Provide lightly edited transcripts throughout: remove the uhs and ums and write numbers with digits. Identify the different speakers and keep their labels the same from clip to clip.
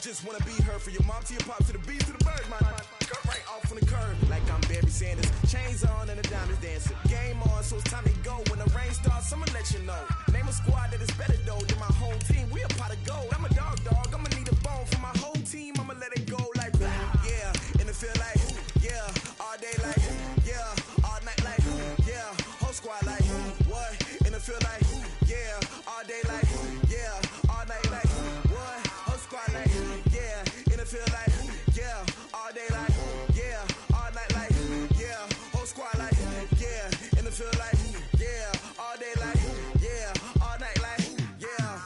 Speaker 1: just wanna be her. For your mom to your pop to the beat to the birds, man. Cut right off on the curb, like I'm Barry Sanders. Chains on and the diamonds dancing. Game on, so it's time to go. When the rain starts, I'ma let you know. Name a squad that is better though than my whole team. We a pot of gold. I'm a dog. I'ma need a bone for my whole team. I'ma let it go like yeah, and it feel like yeah, all day like yeah, all night like yeah, whole squad like what? And it feel like yeah, all day like yeah, all night like what? Whole squad like yeah, and it feel like yeah, all day like yeah, all night like yeah, whole squad like yeah, and it feel like yeah, all day like yeah, all night like yeah.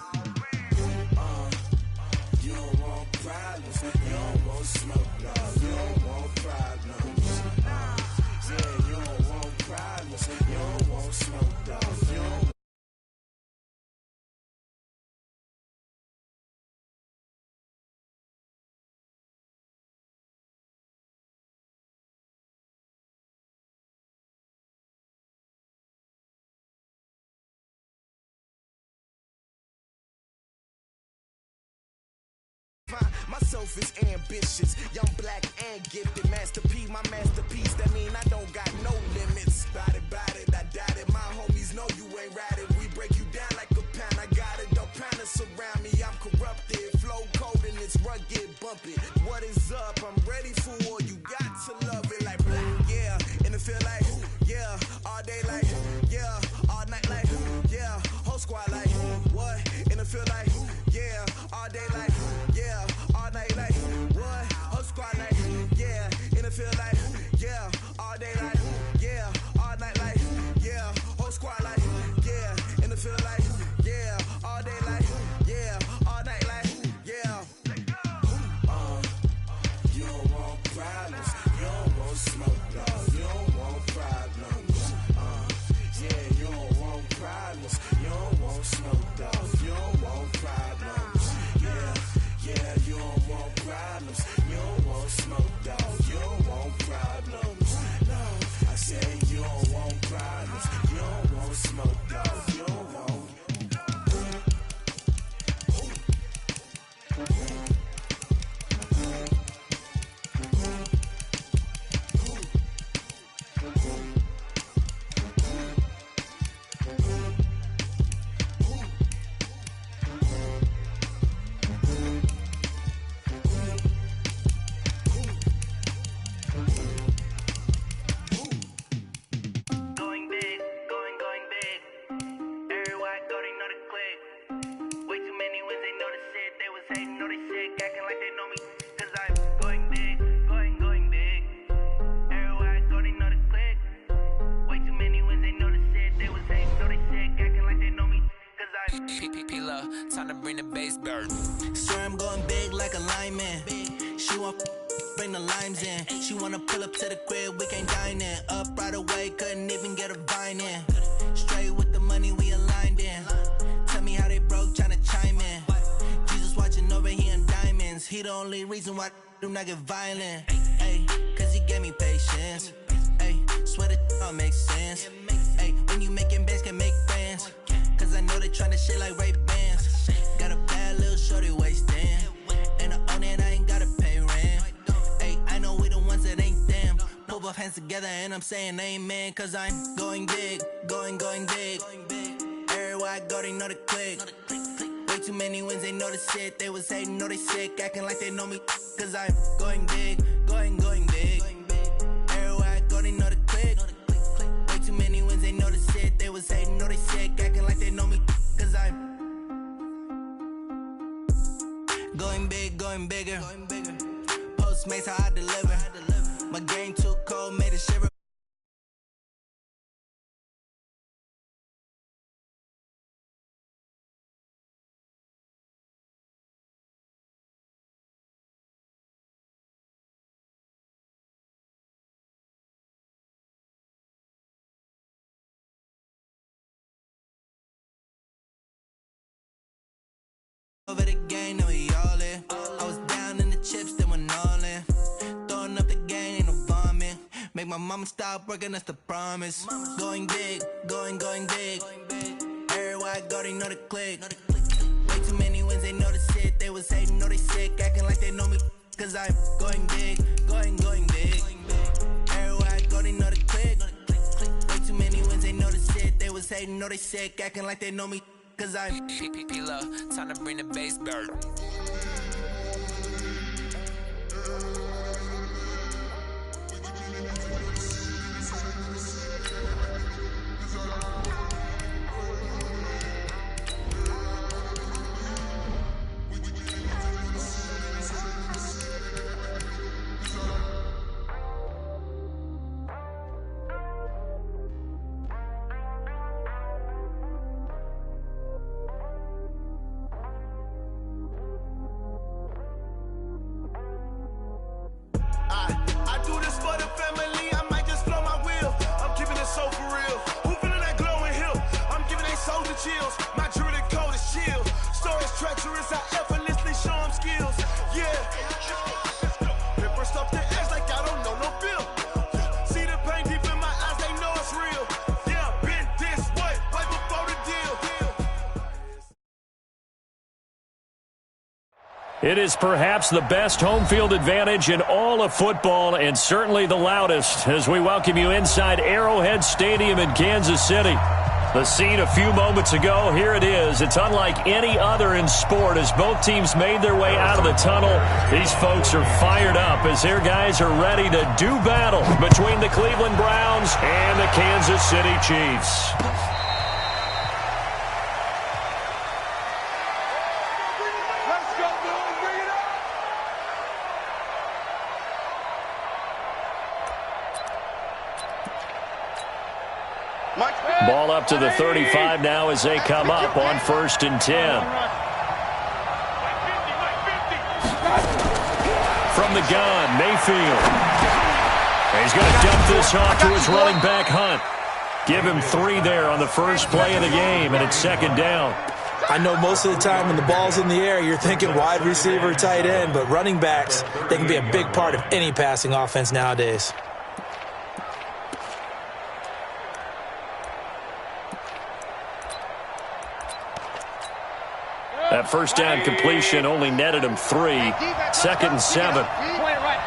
Speaker 1: You don't want problems, you don't want smoke, no, you don't want problems. Yeah, you don't want problems, you don't want smoke, no, you don't. Myself is ambitious, young, black, and gifted. Master P, my masterpiece. That mean I don't got no limits. Bout it, I doubt it. My homies know you ain't ratted. We break you down like a pound. I got it, don't pound to surround me. I'm corrupted, flow cold and it's rugged, bumpy. What is up? I'm ready for war. You got to love it like yeah, and it feel like yeah, all day like yeah, all night like yeah, whole squad like what? And it feel like yeah, all day like yeah, all night like what? Whole squad like yeah, and it feel like yeah, all day like yeah, all night like yeah, whole squad like yeah, and it feel like yeah, all day like yeah, all night like yeah. You don't want problems, you don't want smoke, no, you don't want problems. Yeah, you don't want problems, you don't want smoke, dog, you don't want problems. Yeah, you don't want problems, you don't want smoke, dog, you don't want problems. No, I said you don't want problems, you don't want smoke, dog, you don't want.
Speaker 2: Time to bring the bass bird.
Speaker 3: Swear I'm going big like a lineman. She want bring the limes in. She wanna pull up to the crib, we can't dine in. Up right away, couldn't even get a vine in. Straight with the money we aligned in. Tell me how they broke, tryna chime in. Jesus watching over here in diamonds. He the only reason why do not get violent. Ay, cause he gave me patience. Ay, swear that all makes sense. Ay, when you making bands can make friends. Cause I know they tryna shit like Ray-Bans. Got a bad little shorty wasting. And I own it, I ain't gotta pay rent. Ay, I know we the ones that ain't them. Pull both hands together and I'm saying amen. Cause I'm going big, going big. Everywhere I go, they know the click. Way too many wins, they know the shit. They was hating, know they sick, acting like they know me. Cause I'm going big, going big. Everywhere I go, they know the click. Way too many wins, they know the shit. They was hating, know they sick, acting like they know me. Cause I'm going big, going bigger. Postmates how I deliver. My game too cold, made a shiver. Over the game, now we all in. I was down in the chips, then went all in. Throwing up the game, ain't no vomit. Make my mama stop working, that's the promise. Going big, going big. Everywhere I go, they know the click. Way too many wins, they know the shit. They was hating, know they sick, acting like cause I'm going big, going big. Everywhere I go, they know the click. Way too many wins, they know the shit. They was hating, know they sick, acting like they know me, cause I'm
Speaker 2: P-P-P-Love, time to bring the bass bird.
Speaker 1: I do this for the family, I might just blow my wheel. I'm keeping it so for real. Who feeling that glowing hill? I'm giving they soldier chills. My jewelry code is chill. Stories treacherous, I effortlessly show them skills. Yeah. Paper stuff the edge like I don't know no feel. See the pain deep in my eyes, they know it's real. Yeah, been this way before the deal.
Speaker 4: It is perhaps the best home field advantage in all of football and certainly the loudest as we welcome you inside Arrowhead Stadium in Kansas City. The scene a few moments ago, here it is. It's unlike any other in sport as both teams made their way out of the tunnel. These folks are fired up as their guys are ready to do battle between the Cleveland Browns and the Kansas City Chiefs. Ball up to the 35 now as they come up on 1st and 10. From the gun, Mayfield. He's going to dump this off to his running back, Hunt. Give him 3 there on the first play of the game, and it's 2nd down.
Speaker 5: I know most of the time when the ball's in the air, you're thinking wide receiver, tight end, but running backs, they can be a big part of any passing offense nowadays.
Speaker 4: That first down completion only netted him 3. 2nd and 7.
Speaker 6: Point it right.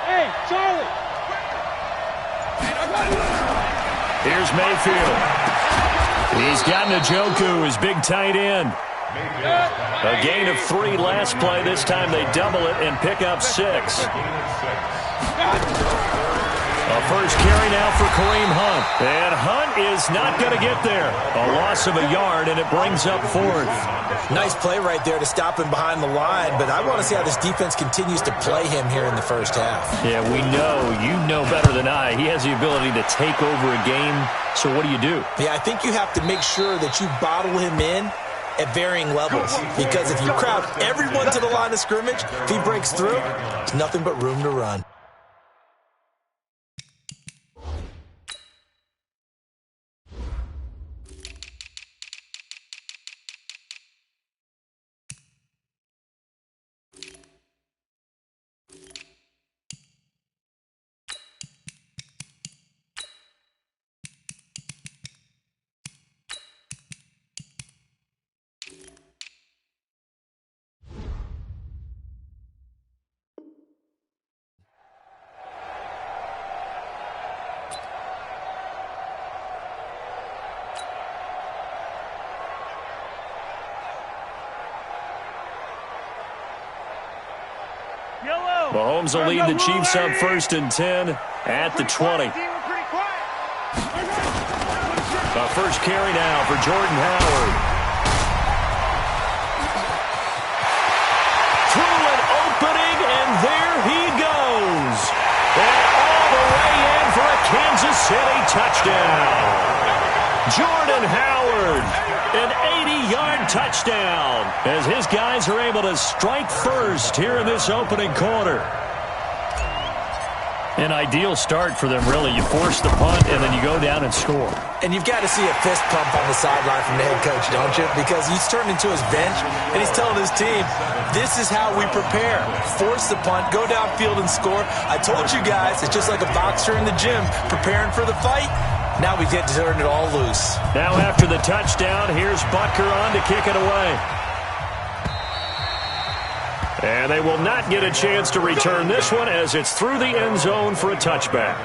Speaker 6: Hey, Charlie.
Speaker 4: Here's Mayfield. He's got Njoku, his big tight end. A gain of 3 last play. This time they double it and pick up 6. A first carry now for Kareem Hunt. And Hunt is not going to get there. A loss of a yard, and it brings up 4th.
Speaker 5: Nice play right there to stop him behind the line, but I want to see how this defense continues to play him here in the first half.
Speaker 4: Yeah, we know. You know better than I. He has the ability to take over a game. So what do you do?
Speaker 5: Yeah, I think you have to make sure that you bottle him in at varying levels, because if you crowd everyone to the line of scrimmage, if he breaks through, there's nothing but room to run.
Speaker 4: Mahomes will lead the Chiefs up 1st and 10 at the 20. A first carry now for Jordan Howard. Through an opening, and there he goes. And all the way in for a Kansas City touchdown. Jordan Howard, an 80-yard touchdown, as his guys are able to strike first here in this opening quarter. An ideal start for them, really. You force the punt, and then you go down and score.
Speaker 5: And you've got to see a fist pump on the sideline from the head coach, don't you? Because he's turned into his bench, and he's telling his team, this is how we prepare. Force the punt, go downfield and score. I told you guys, it's just like a boxer in the gym preparing for the fight. Now we get to turn it all loose.
Speaker 4: Now after the touchdown, here's Butker on to kick it away. And they will not get a chance to return this one as it's through the end zone for a touchback.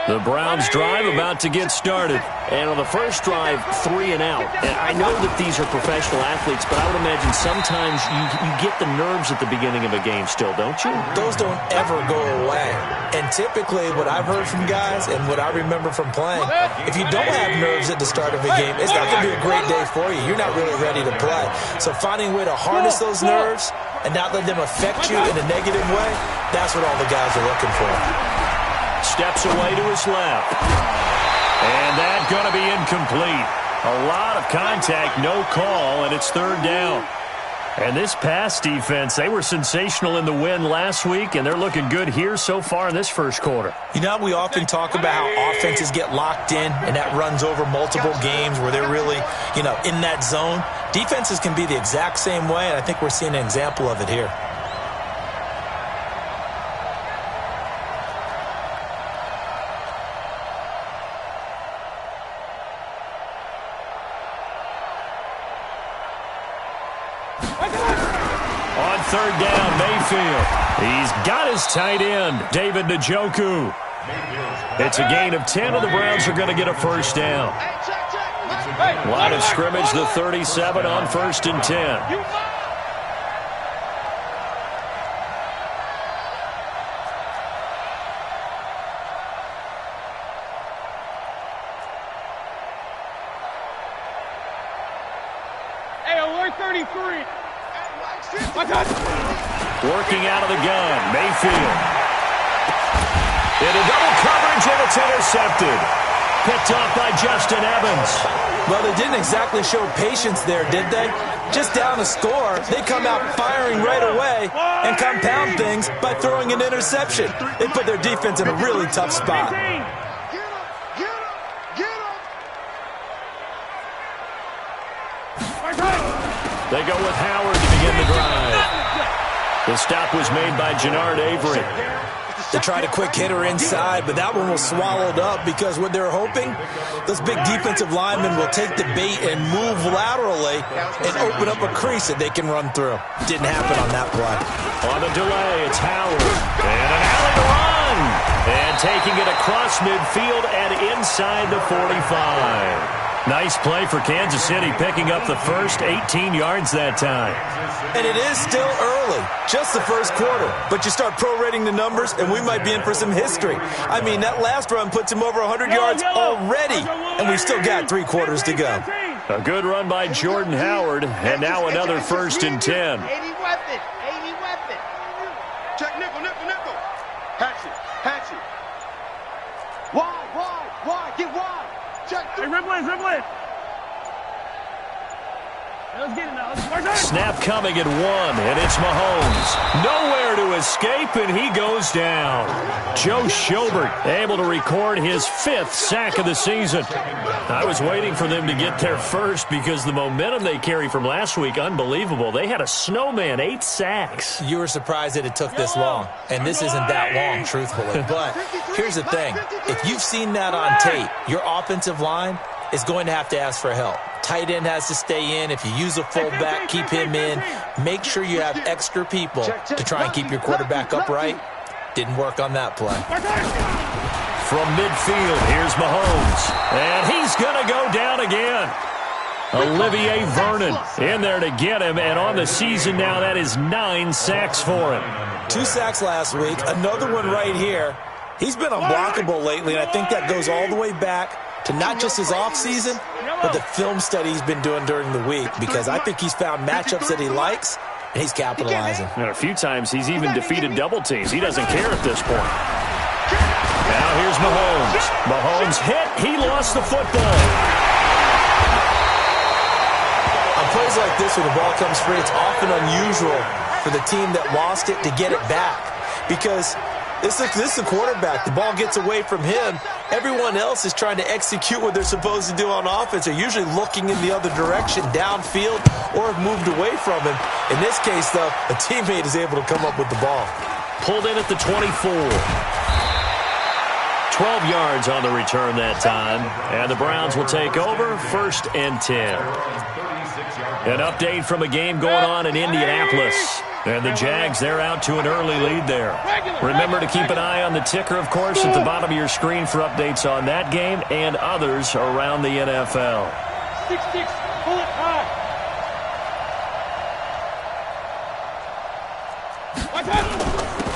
Speaker 4: The Browns drive about to get started.
Speaker 7: And on the first drive, 3 and out. And I know that these are professional athletes, but I would imagine sometimes you get the nerves at the beginning of a game still, don't you?
Speaker 5: Those don't ever go away. And typically what I've heard from guys and what I remember from playing, if you don't have nerves at the start of a game, it's not going to be a great day for you. You're not really ready to play. So finding a way to harness those nerves and not let them affect you in a negative way, that's what all the guys are looking for.
Speaker 4: Steps away to his left. And that's going to be incomplete. A lot of contact, no call, and it's third down. And this pass defense, they were sensational in the win last week, and they're looking good here so far in this first quarter.
Speaker 5: You know, we often talk about how offenses get locked in, and that runs over multiple games where they're really, in that zone. Defenses can be the exact same way, and I think we're seeing an example of it here.
Speaker 4: Third down, Mayfield. He's got his tight end, David Njoku. It's a gain of 10, and the Browns are going to get a first down. Line of scrimmage, the 37 on 1st and 10.
Speaker 6: Hey, alert 33.
Speaker 4: Working out of the gun, Mayfield. Into double coverage, and it's intercepted. Picked off by Justin Evans.
Speaker 5: Well, they didn't exactly show patience there, did they? Just down a score, they come out firing right away and compound things by throwing an interception. They put their defense in a really tough spot.
Speaker 4: They go with Howard to begin the drive. The stop was made by Jannard Avery.
Speaker 5: They tried a quick hitter inside, but that one was swallowed up because what they're hoping, those big defensive linemen will take the bait and move laterally and open up a crease that they can run through. Didn't happen on that play.
Speaker 4: On the delay, it's Howard. And an alley to run. And taking it across midfield and inside the 45. Nice play for Kansas City, picking up the first 18 yards that time.
Speaker 5: And it is still early, just the first quarter. But you start prorating the numbers, and we might be in for some history. I mean, that last run puts him over 100 yards already, and we've still got 3 quarters to go.
Speaker 4: A good run by Jordan Howard, and now another 1st and 10.
Speaker 6: 80 weapon. Check nickel. Hatch it. Wide, get wide. Check. Hey, ribble in. Let's get it now.
Speaker 4: Snap coming at 1, and it's Mahomes. Nowhere to escape, and he goes down. Joe Schobert able to record his 5th sack of the season. I was waiting for them to get there first because the momentum they carry from last week, unbelievable. They had a snowman, 8 sacks.
Speaker 5: You were surprised that it took this long, and this isn't that long, truthfully. But here's the thing. If you've seen that on tape, your offensive line is going to have to ask for help. Tight end has to stay in. If you use a fullback, keep him in. Make sure you have extra people to try and keep your quarterback upright. Didn't work on that play.
Speaker 4: From midfield, here's Mahomes. And he's going to go down again. Olivier Vernon in there to get him. And on the season now, that is 9 sacks for him.
Speaker 5: 2 sacks last week. Another one right here. He's been unblockable lately, and I think that goes all the way back to not just his offseason, but the film study he's been doing during the week, because I think he's found matchups that he likes, and he's capitalizing.
Speaker 4: And a few times he's even defeated double teams. He doesn't care at this point. Now here's Mahomes. Mahomes hit. He lost the football.
Speaker 5: On plays like this where the ball comes free, it's often unusual for the team that lost it to get it back, because this is a quarterback. The ball gets away from him. Everyone else is trying to execute what they're supposed to do on offense. They're usually looking in the other direction, downfield, or have moved away from him. In this case, though, a teammate is able to come up with the ball.
Speaker 4: Pulled in at the 24. 12 yards on the return that time. And the Browns will take over, 1st and 10. An update from a game going on in Indianapolis. And the Jags, they're out to an early lead there. Remember to keep an eye on the ticker, of course, at the bottom of your screen for updates on that game and others around the NFL.
Speaker 6: 6-6, pull it high.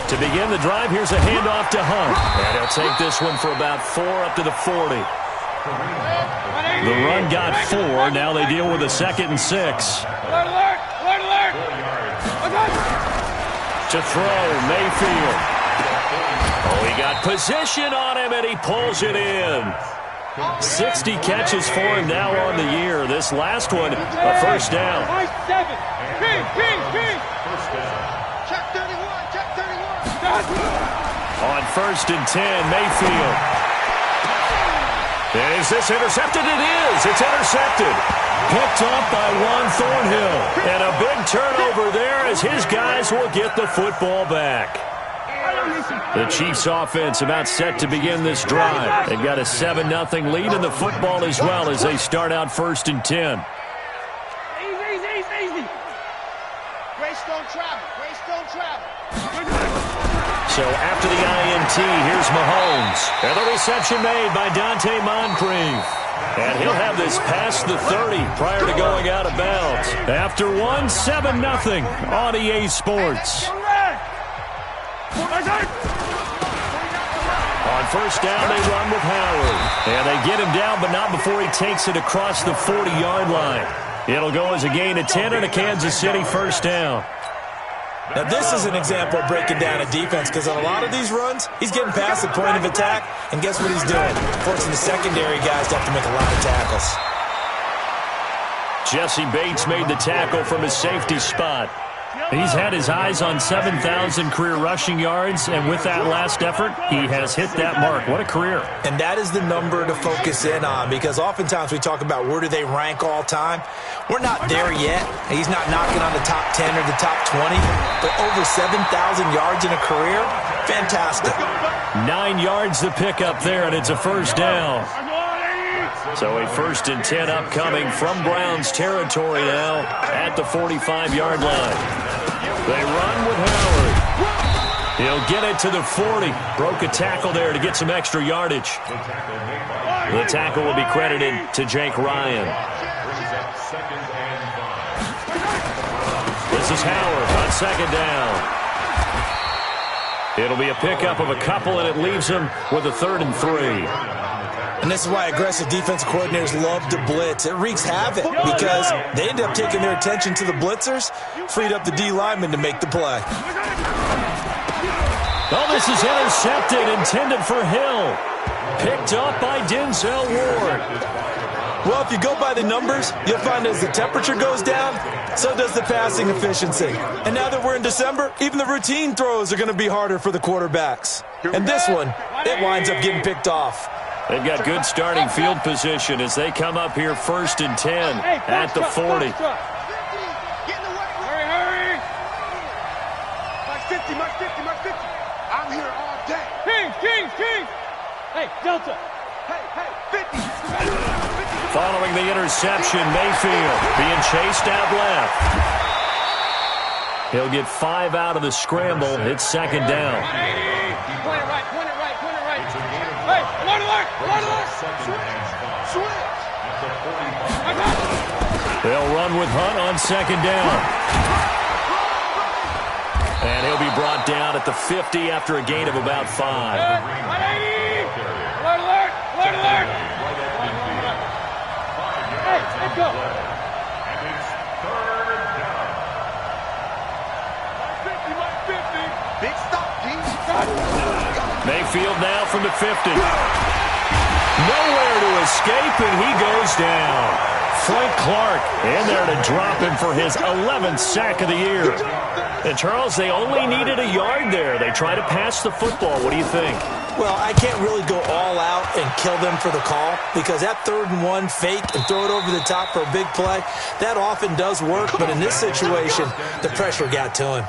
Speaker 4: To begin the drive, here's a handoff to Hunt. And he'll take this one for about 4 up to the 40. The run got 4. Now they deal with a 2nd and 6. To throw, Mayfield. Oh, he got position on him, and he pulls it in. 60 catches for him now on the year. This last one, a first down. On 1st and 10, Mayfield. Is this intercepted? It is. It's intercepted. Picked up by Juan Thornhill. And a big turnover there as his guys will get the football back. The Chiefs offense about set to begin this drive. They've got a 7-0 lead in the football as well as they start out 1st and 10.
Speaker 6: Easy. Grace don't travel.
Speaker 4: So after the INT, here's Mahomes. And the reception made by Dante Moncrief. And he'll have this past the 30 prior to going out of bounds. After one, 7-0 on EA Sports. On 1st down, they run with Howard. And they get him down, but not before he takes it across the 40-yard line. It'll go as a gain of 10 and a Kansas City 1st down.
Speaker 5: Now, this is an example of breaking down a defense because on a lot of these runs, he's getting past the point of attack, and guess what he's doing? Forcing the secondary guys to have to make a lot of tackles.
Speaker 4: Jesse Bates made the tackle from his safety spot. He's had his eyes on 7,000 career rushing yards, and with that last effort, he has hit that mark. What a career.
Speaker 5: And that is the number to focus in on because oftentimes we talk about where do they rank all time. We're not there yet. He's not knocking on the top 10 or the top 20, but over 7,000 yards in a career, fantastic.
Speaker 4: 9 yards to pick up there, and it's a first down. So a 1st and 10 upcoming from Browns territory now at the 45-yard line. They run with Howard. He'll get it to the 40. Broke a tackle there to get some extra yardage. The tackle will be credited to Jake Ryan. This is Howard on 2nd down. It'll be a pickup of a couple, and it leaves him with a 3rd and 3.
Speaker 5: And this is why aggressive defensive coordinators love to blitz. It wreaks havoc because they end up taking their attention to the blitzers, freed up the D lineman to make the play.
Speaker 4: Oh, this is intercepted, intended for Hill. Picked up by Denzel Ward.
Speaker 5: Well, if you go by the numbers, you'll find as the temperature goes down, so does the passing efficiency. And now that we're in December, even the routine throws are going to be harder for the quarterbacks. And this one, it winds up getting picked off.
Speaker 4: They've got good starting field position as they come up here 1st and 10 at the 40.
Speaker 6: Hurry. Mark 50. I'm here all day. Kings. Hey, Delta. Hey, 50.
Speaker 4: Following the interception, Mayfield being chased out left. He'll get 5 out of the scramble. It's 2nd down.
Speaker 6: Point it right. Hey, alert! Switch!
Speaker 4: They'll run with Hunt on 2nd down. And he'll be brought down at the 50 after a gain of about 5.
Speaker 6: Alert! Hey, let's go! Mark 50. Big stop, G.
Speaker 4: Mayfield now from the 50. Nowhere to escape, and he goes down. Frank Clark in there to drop him for his 11th sack of the year. And, Charles, they only needed a yard there. They try to pass the football. What do you think?
Speaker 5: Well, I can't really go all out and kill them for the call because that 3rd and 1 fake and throw it over the top for a big play, that often does work. But in this situation, the pressure got to him.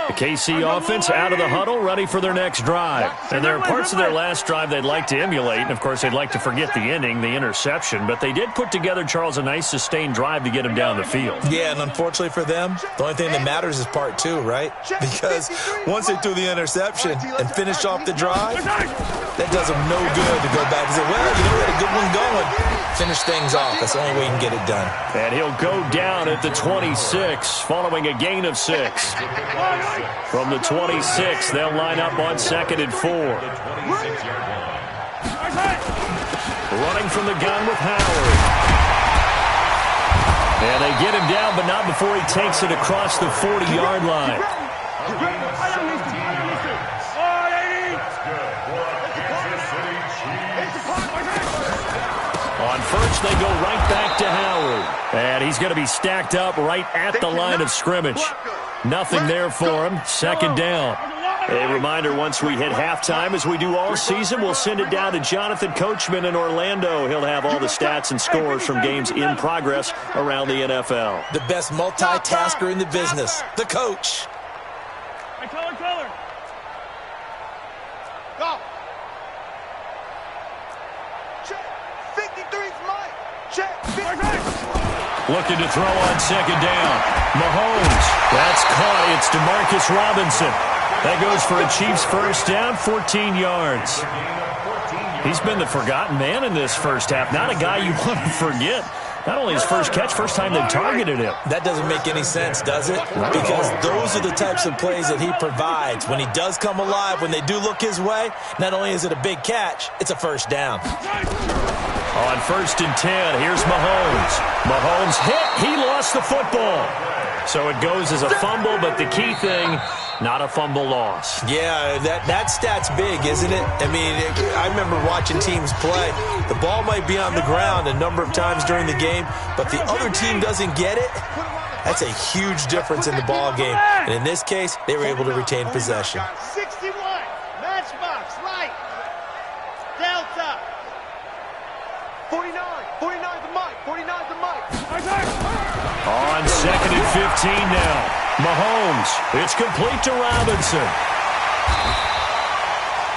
Speaker 4: The KC offense out of the huddle, ready for their next drive. And there are parts of their last drive they'd like to emulate. And, of course, they'd like to forget the ending, the interception. But they did put together, Charles, a nice sustained drive to get him down the field.
Speaker 5: Yeah, and unfortunately for them, the only thing that matters is part 2, right? Because once they threw the interception and finished off the drive, that does them no good to go back and say, well, you know, we had a good one going. Finish things off. That's the only way you can get it done.
Speaker 4: And he'll go down at the 26, following a gain of 6. From the 26, they'll line up on 2nd and 4. Running from the gun with Howard. And they get him down, but not before he takes it across the 40-yard line. On first, they go right back to Howard. And he's going to be stacked up right at the line of scrimmage. Nothing there for him. 2nd down. A reminder, once we hit halftime, as we do all season, we'll send it down to Jonathan Coachman in Orlando. He'll have all the stats and scores from games in progress around the NFL.
Speaker 5: The best multitasker in the business, the coach.
Speaker 6: Color. Go. Check. 53's Mike. Check.
Speaker 4: Looking to throw on 2nd down. Mahomes. That's caught. It's Demarcus Robinson. That goes for a Chiefs first down, 14 yards. He's been the forgotten man in this first half. Not a guy you want to forget. Not only his first catch, first time they've targeted him.
Speaker 5: That doesn't make any sense, does it? Because those are the types of plays that he provides. When he does come alive, when they do look his way, not only is it a big catch, it's a first down.
Speaker 4: On 1st and 10, here's Mahomes. Mahomes hit. He lost the football. So it goes as a fumble, but the key thing, not a fumble loss.
Speaker 5: Yeah, that stat's big, isn't it? I mean, I remember watching teams play. The ball might be on the ground a number of times during the game, but the other team doesn't get it. That's a huge difference in the ball game. And in this case, they were able to retain possession.
Speaker 6: 61. Matchbox, right. Delta. 49 the mic. 49 the mic.
Speaker 4: On 2nd and 15 now. Mahomes. It's complete to Robinson.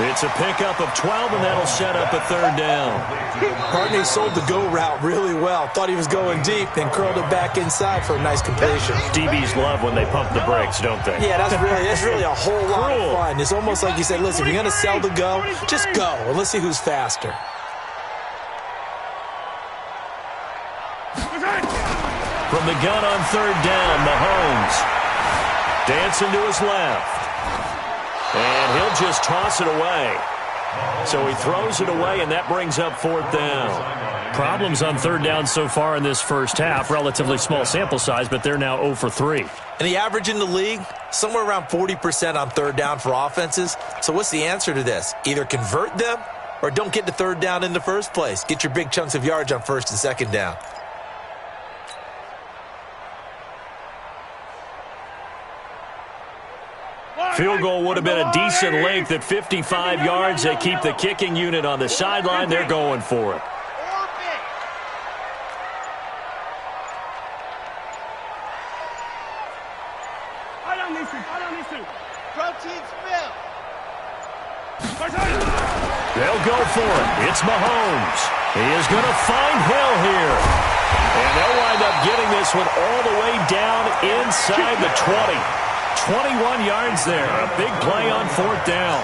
Speaker 4: It's a pickup of 12, and that'll set up a 3rd down.
Speaker 5: Partney sold the go route really well. Thought he was going deep, then curled it back inside for a nice completion.
Speaker 4: DBs love when they pump the brakes, don't they?
Speaker 5: Yeah, that's really a whole lot of fun. It's almost like you said, listen, if you're going to sell the go, just go, and let's see who's faster.
Speaker 4: From the gun on 3rd down, Mahomes. Dancing to his left. And he'll just toss it away. So he throws it away, and that brings up 4th down. Problems on 3rd down so far in this first half. Relatively small sample size, but they're now 0 for 3.
Speaker 5: And the average in the league, somewhere around 40% on 3rd down for offenses. So what's the answer to this? Either convert them or don't get to 3rd down in the first place. Get your big chunks of yards on 1st and 2nd down.
Speaker 4: Field goal would have been a decent length at 55 yards. They keep the kicking unit on the sideline. They're going for it. They'll go for it. It's Mahomes. He is going to find Hill here. And they'll wind up getting this one all the way down inside the 20. 21 yards there. A big play on 4th down.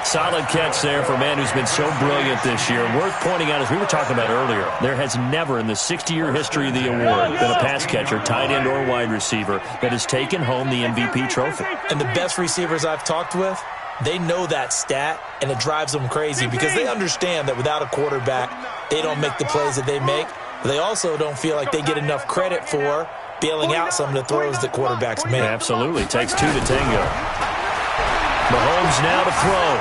Speaker 4: Solid catch there for a man who's been so brilliant this year. Worth pointing out, as we were talking about earlier, there has never in the 60-year history of the award been a pass catcher, tight end, or wide receiver that has taken home the MVP trophy.
Speaker 5: And the best receivers I've talked with, they know that stat, and it drives them crazy because they understand that without a quarterback, they don't make the plays that they make. But they also don't feel like they get enough credit for bailing out some of the throws that quarterbacks make.
Speaker 4: Absolutely. Takes 2 to tango. Mahomes now to throw.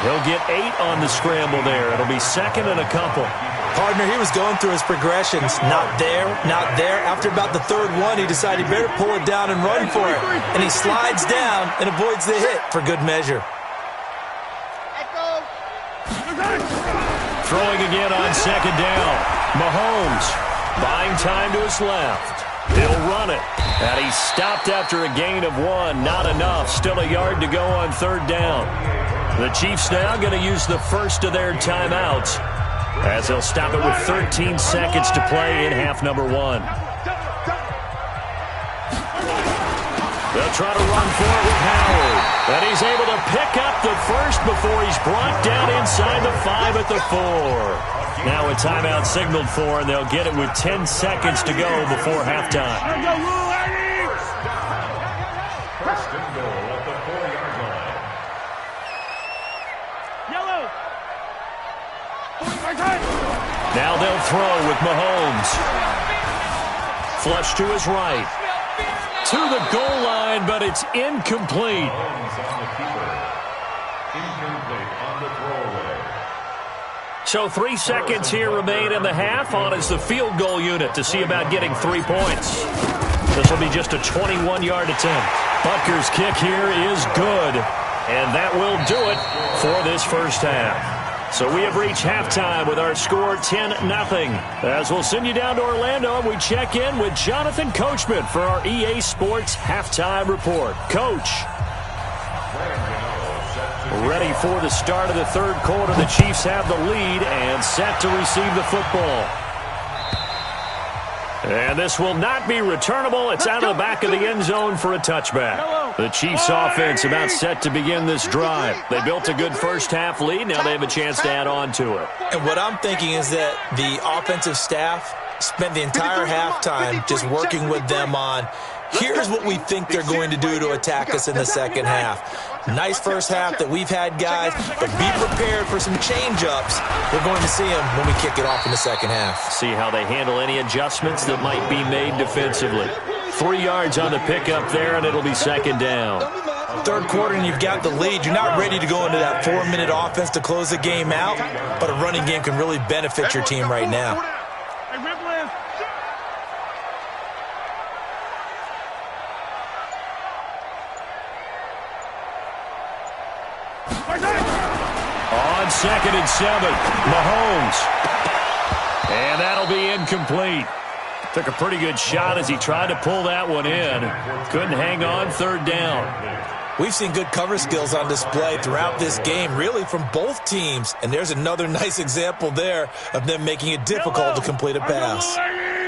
Speaker 4: He'll get 8 on the scramble there. It'll be second and a couple.
Speaker 5: Partner, he was going through his progressions. Not there, not there. After about the third one, he decided he better pull it down and run for it. And he slides down and avoids the hit for good measure.
Speaker 4: Throwing again on second down. Mahomes buying time to his left. He'll run it. And he's stopped after a gain of 1. Not enough. Still a yard to go on third down. The Chiefs now going to use the first of their timeouts as they'll stop it with 13 seconds to play in half number 1. They'll try to run for it with Howard. And he's able to pick up the first before he's brought down inside the 5 at the 4. Now a timeout signaled for, and they'll get it with 10 seconds to go before halftime.
Speaker 6: First and goal at the 4-yard line. Yellow.
Speaker 4: Now they'll throw with Mahomes. Flush to his right. To the goal line, but it's incomplete. So 3 seconds here remain in the half. On is the field goal unit to see about getting 3 points. This will be just a 21-yard attempt. Butker's kick here is good, and that will do it for this first half. So we have reached halftime with our score 10-0. As we'll send you down to Orlando, and we check in with Jonathan Coachman for our EA Sports Halftime Report. Coach. Ready for the start of the third quarter. The Chiefs have the lead and set to receive the football. And this will not be returnable. It's out of the back of the end zone for a touchback. The Chiefs offense about set to begin this drive. They built a good first half lead. Now they have a chance to add on to it.
Speaker 5: And what I'm thinking is that the offensive staff spent the entire halftime just working with them on, here's what we think they're going to do to attack us in the second half. Nice first half that we've had, guys, but be prepared for some change-ups. We're going to see them when we kick it off in the second half.
Speaker 4: See how they handle any adjustments that might be made defensively. 3 yards on the pickup there, and it'll be second down.
Speaker 5: Third quarter, and you've got the lead. You're not ready to go into that 4-minute offense to close the game out, but a running game can really benefit your team right now.
Speaker 4: On second and 7, Mahomes. And that'll be incomplete. Took a pretty good shot as he tried to pull that one in. Couldn't hang on third down.
Speaker 5: We've seen good cover skills on display throughout this game, really from both teams. And there's another nice example there of them making it difficult to complete a pass.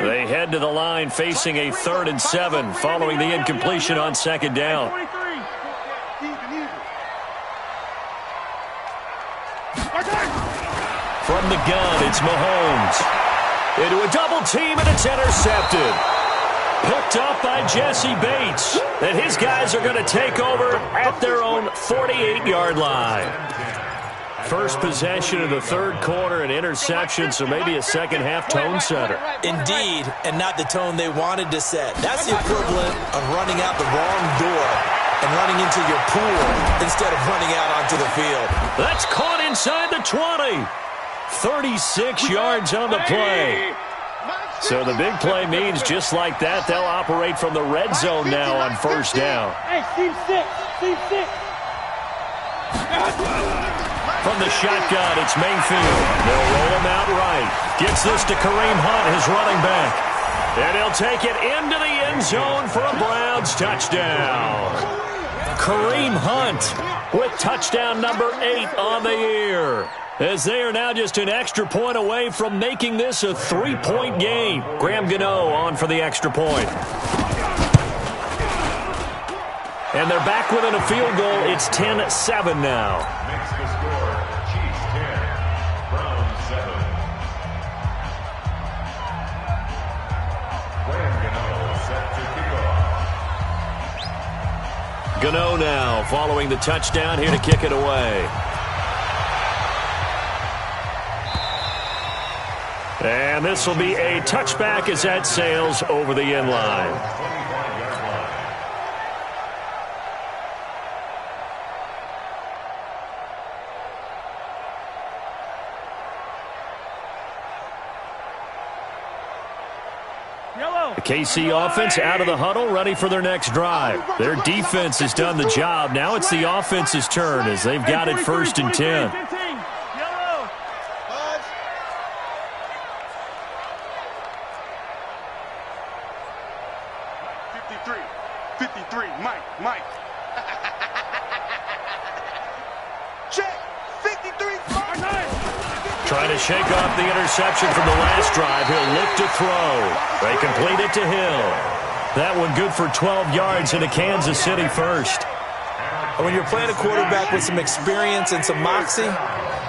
Speaker 4: They head to the line facing a 3rd and 7 following the incompletion on second down. From the gun, it's Mahomes. Into a double team, and it's intercepted. Picked up by Jesse Bates. And his guys are going to take over at their own 48-yard line. First possession of the third quarter, an interception, so maybe a second-half tone setter.
Speaker 5: Indeed, and not the tone they wanted to set. That's the equivalent of running out the wrong door and running into your pool instead of running out onto the field.
Speaker 4: That's caught inside the 20. 36 yards on the play. So the big play means just like that, they'll operate from the red zone now on first down.
Speaker 6: Hey, team 6, team 6.
Speaker 4: From the shotgun, it's Mayfield. They'll roll him out right. Gets this to Kareem Hunt, his running back. And he'll take it into the end zone for a Browns touchdown. Kareem Hunt with touchdown number 8 on the year, as they are now just an extra point away from making this a 3-point game. Graham Gano on for the extra point. And they're back within a field goal. It's 10-7 now.
Speaker 6: Makes the score Chiefs 10, Browns 7. Graham Gano set to kick off.
Speaker 4: Gano now following the touchdown here to kick it away. And this will be a touchback as that sails over the end line. The KC offense out of the huddle, ready for their next drive. Their defense has done the job. Now it's the offense's turn as they've got it 1st and 10.
Speaker 6: 53, Mike. Check, 53,
Speaker 4: Trying to shake off the interception from the last drive. He'll look to throw. They complete it to Hill. That one good for 12 yards into Kansas City first.
Speaker 5: When you're playing a quarterback with some experience and some moxie,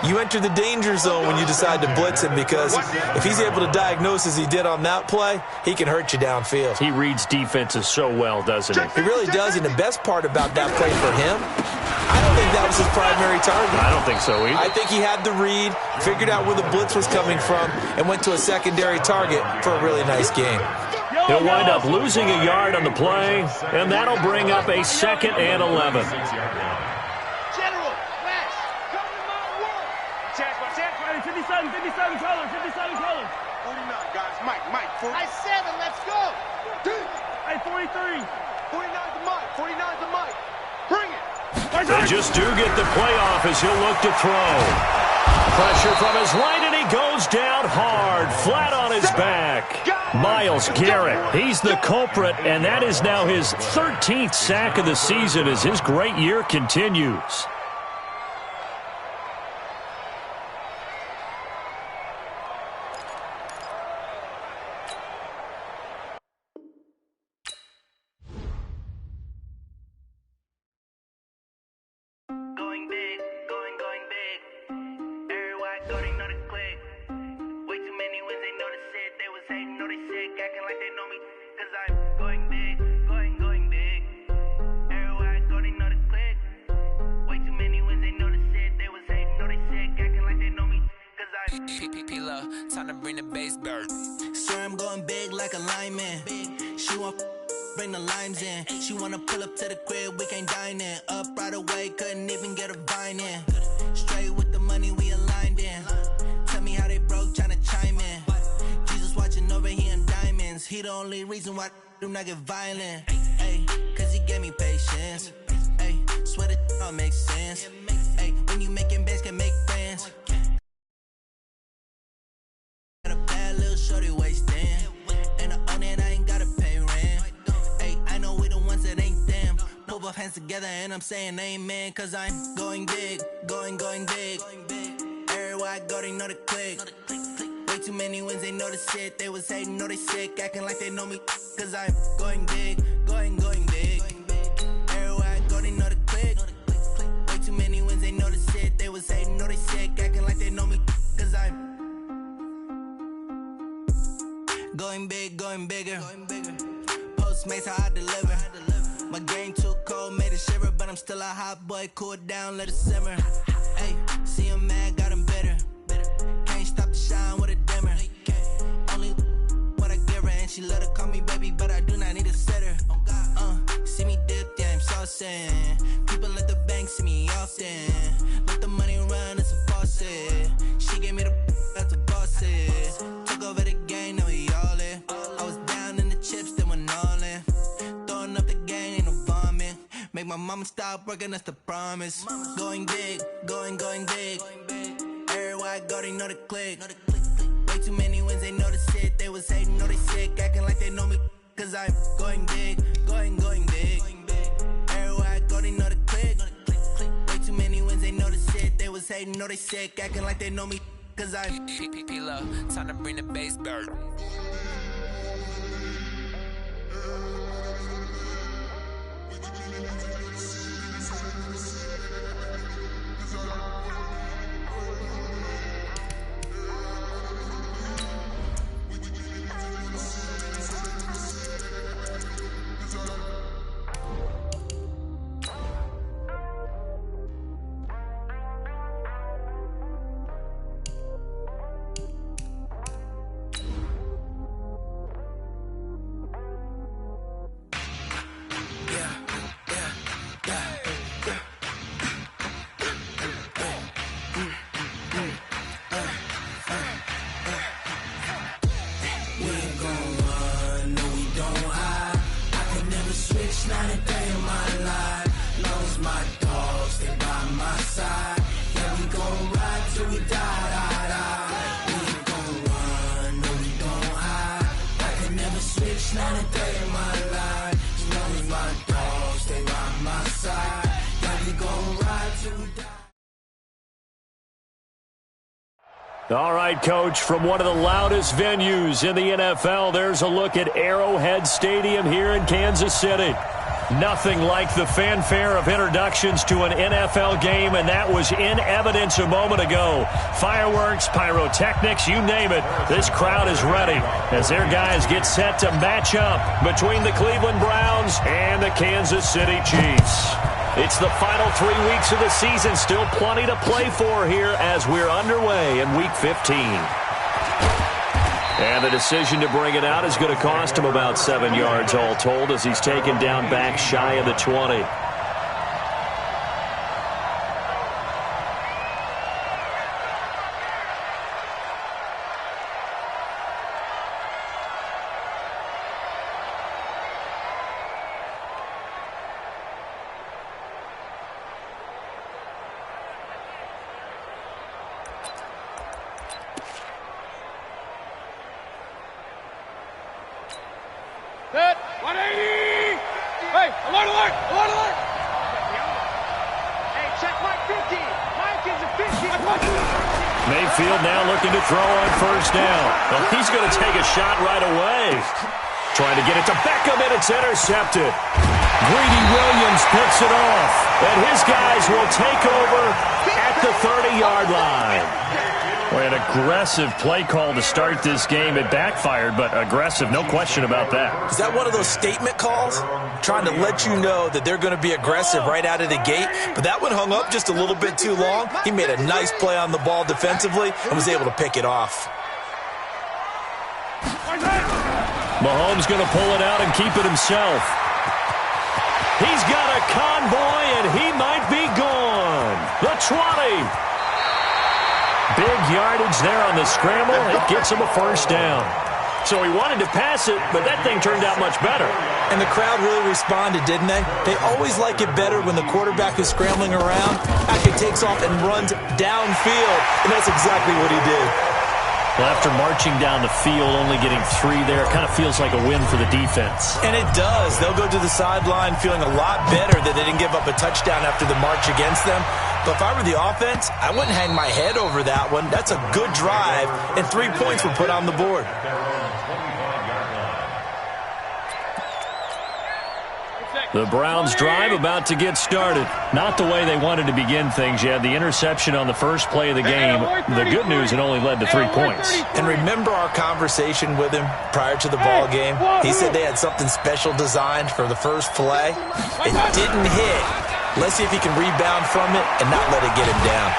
Speaker 5: you enter the danger zone when you decide to blitz him, because if he's able to diagnose as he did on that play, he can hurt you downfield.
Speaker 4: He reads defenses so well, doesn't he?
Speaker 5: He really does, and the best part about that play for him, I don't think that was his primary target.
Speaker 4: I don't think so either.
Speaker 5: I think he had the read, figured out where the blitz was coming from, and went to a secondary target for a really nice game.
Speaker 4: He'll wind up losing a yard on the play, and that'll bring up a 2nd and 11.
Speaker 6: General, flash, come to my work. Check, 57 colors. 49, guys, Mike, 40. I 7, let's go. Hey, 43. 49's the Mike, 49's the Mike. Bring it.
Speaker 4: They just do get the playoff as he'll look to throw. Pressure from his right, and he goes down hard, flat on his back. Myles Garrett, he's the culprit, and that is now his 13th sack of the season as his great year continues.
Speaker 2: Time to bring the bass bird.
Speaker 3: Swear I'm going big like a lineman. She want bring the limes in. She wanna pull up to the crib, we can't dine in. Up right away, couldn't even get a vine in. Straight with the money we aligned in. Tell me how they broke, tryna chime in. Jesus watching over here in diamonds. He the only reason why I do not get violent. Ay, cause he gave me patience. Ay, swear that all makes sense. Ay, when you making bands, can make friends. Shorty wasting, and I own it, I ain't gotta pay rent. Hey, I know we the ones that ain't them. Put both hands together and I'm saying amen, cause I'm going big, going big. Everywhere I go, they know the click. Way too many wins, they know the shit. They was hating, know they sick, acting like they know me, cause I'm going big, going big. Everywhere I go, they know the click. Way too many wins, they know the shit. They was hating, know they sick, acting like they know me, cause I'm going big, going bigger. Postmates how I deliver. My game too cold, made it shiver, but I'm still a hot boy. Cool down, let it simmer. Hey, see him mad, got him bitter. Can't stop the shine with a dimmer. Only what I give her, and she let her call me baby, but I do not need a sitter. See me dip, yeah, I'm saucing. People at the bank see me often. Let the money run, it's a faucet. She gave me the that's a boss it. Took over the game, now we all in. I was down in the chips, then went all in. Throwing up the gang, ain't no vomit. Make my mama stop working, that's the promise. Going big, going big. Everywhere I go, they know the click. Way too many wins, they know the shit. They was hating, know they sick, acting like they know me, cause I'm going big, going big. Everywhere I go, they know the click. Way too many wins, they know the shit. They was hating, know they sick, acting like they know me, cause I'm
Speaker 2: Time to bring the bass bird.
Speaker 1: Shining day in my life. You know he's my dog. Stay by my side. Yeah, we gon' ride till we die.
Speaker 4: All right, Coach, from one of the loudest venues in the NFL, there's a look at Arrowhead Stadium here in Kansas City. Nothing like the fanfare of introductions to an NFL game, and that was in evidence a moment ago. Fireworks, pyrotechnics, you name it. This crowd is ready as their guys get set to match up between the Cleveland Browns and the Kansas City Chiefs. It's the final 3 weeks of the season. Still plenty to play for here as we're underway in Week 15. And the decision to bring it out is going to cost him about 7 yards all told as he's taken down back shy of the 20.
Speaker 6: Set. 180. Hey, alert, alert, alert, alert. Hey, check Mike 50. Mike is a 50.
Speaker 4: Mayfield now looking to throw on first down. Well, he's going to take a shot right away. Trying to get it to Beckham, and it's intercepted. Greedy Williams picks it off, and his guys will take over at the 30-yard line. Boy, an aggressive play call to start this game. It backfired, but aggressive, no question about that.
Speaker 5: Is that one of those statement calls? Trying to let you know that they're going to be aggressive right out of the gate, but that one hung up just a little bit too long. He made a nice play on the ball defensively and was able to pick it off.
Speaker 4: Mahomes going to pull it out and keep it himself. He's got a convoy, and he might be gone. The 20. Big yardage there on the scramble. It gets him a first down. So he wanted to pass it, but that thing turned out much better.
Speaker 5: And the crowd really responded, didn't they? They always like it better when the quarterback is scrambling around, actually takes off and runs downfield, and that's exactly what he did.
Speaker 4: Well, after marching down the field, only getting 3 there, it kind of feels like a win for the defense.
Speaker 5: And it does. They'll go to the sideline feeling a lot better that they didn't give up a touchdown after the march against them. But if I were the offense, I wouldn't hang my head over that one. That's a good drive, and 3 points were put on the board.
Speaker 4: The Browns drive about to get started. Not the way they wanted to begin things. You had the interception on the first play of the game. The good news, it only led to 3 points.
Speaker 5: And remember our conversation with him prior to the ball game? He said they had something special designed for the first play. It didn't hit. Let's see if he can rebound from it and not let it get him down.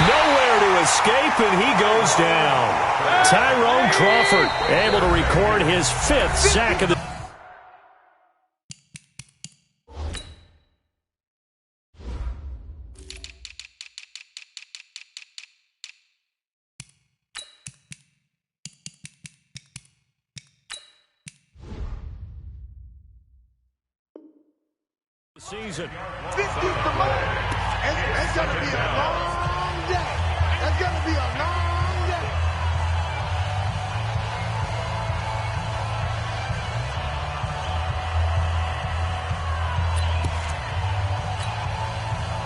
Speaker 4: Nowhere to escape, and he goes down. Tyrone Crawford able to record his 5th sack of the season.
Speaker 6: 50 for Mike. It's going to be a long day. It's going to be a long day.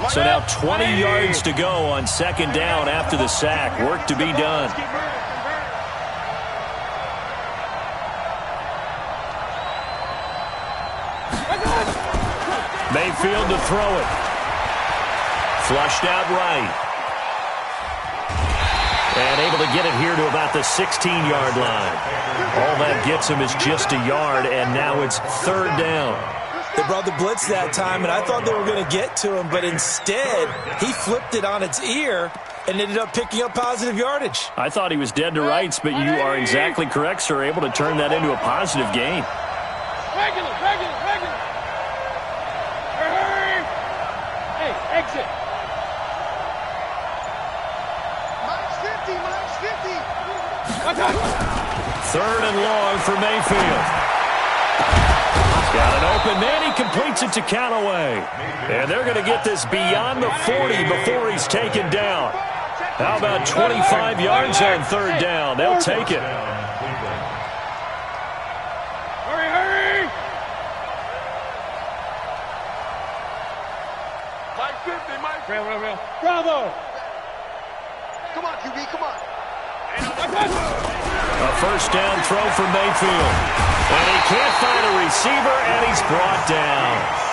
Speaker 4: So now 20 yards to go on second down after the sack. Work to be done. Mayfield to throw it. Flushed out right. And able to get it here to about the 16-yard line. All that gets him is just a yard, and now it's third down.
Speaker 5: They brought the blitz that time, and I thought they were going to get to him, but instead, he flipped it on its ear and ended up picking up positive yardage.
Speaker 4: I thought he was dead to rights, but you are exactly correct, sir. Able to turn that into a positive gain.
Speaker 6: Regular. Hey, exit. Mike's 50.
Speaker 4: Third and long for Mayfield. Got an open man. He completes it to Callaway. And they're going to get this beyond the 40 before he's taken down. How about 25 yards on third down? They'll take it.
Speaker 6: Hurry. Bravo. Come on, QB, come on.
Speaker 4: A first down throw for Mayfield. And he can't find a receiver, and he's brought down.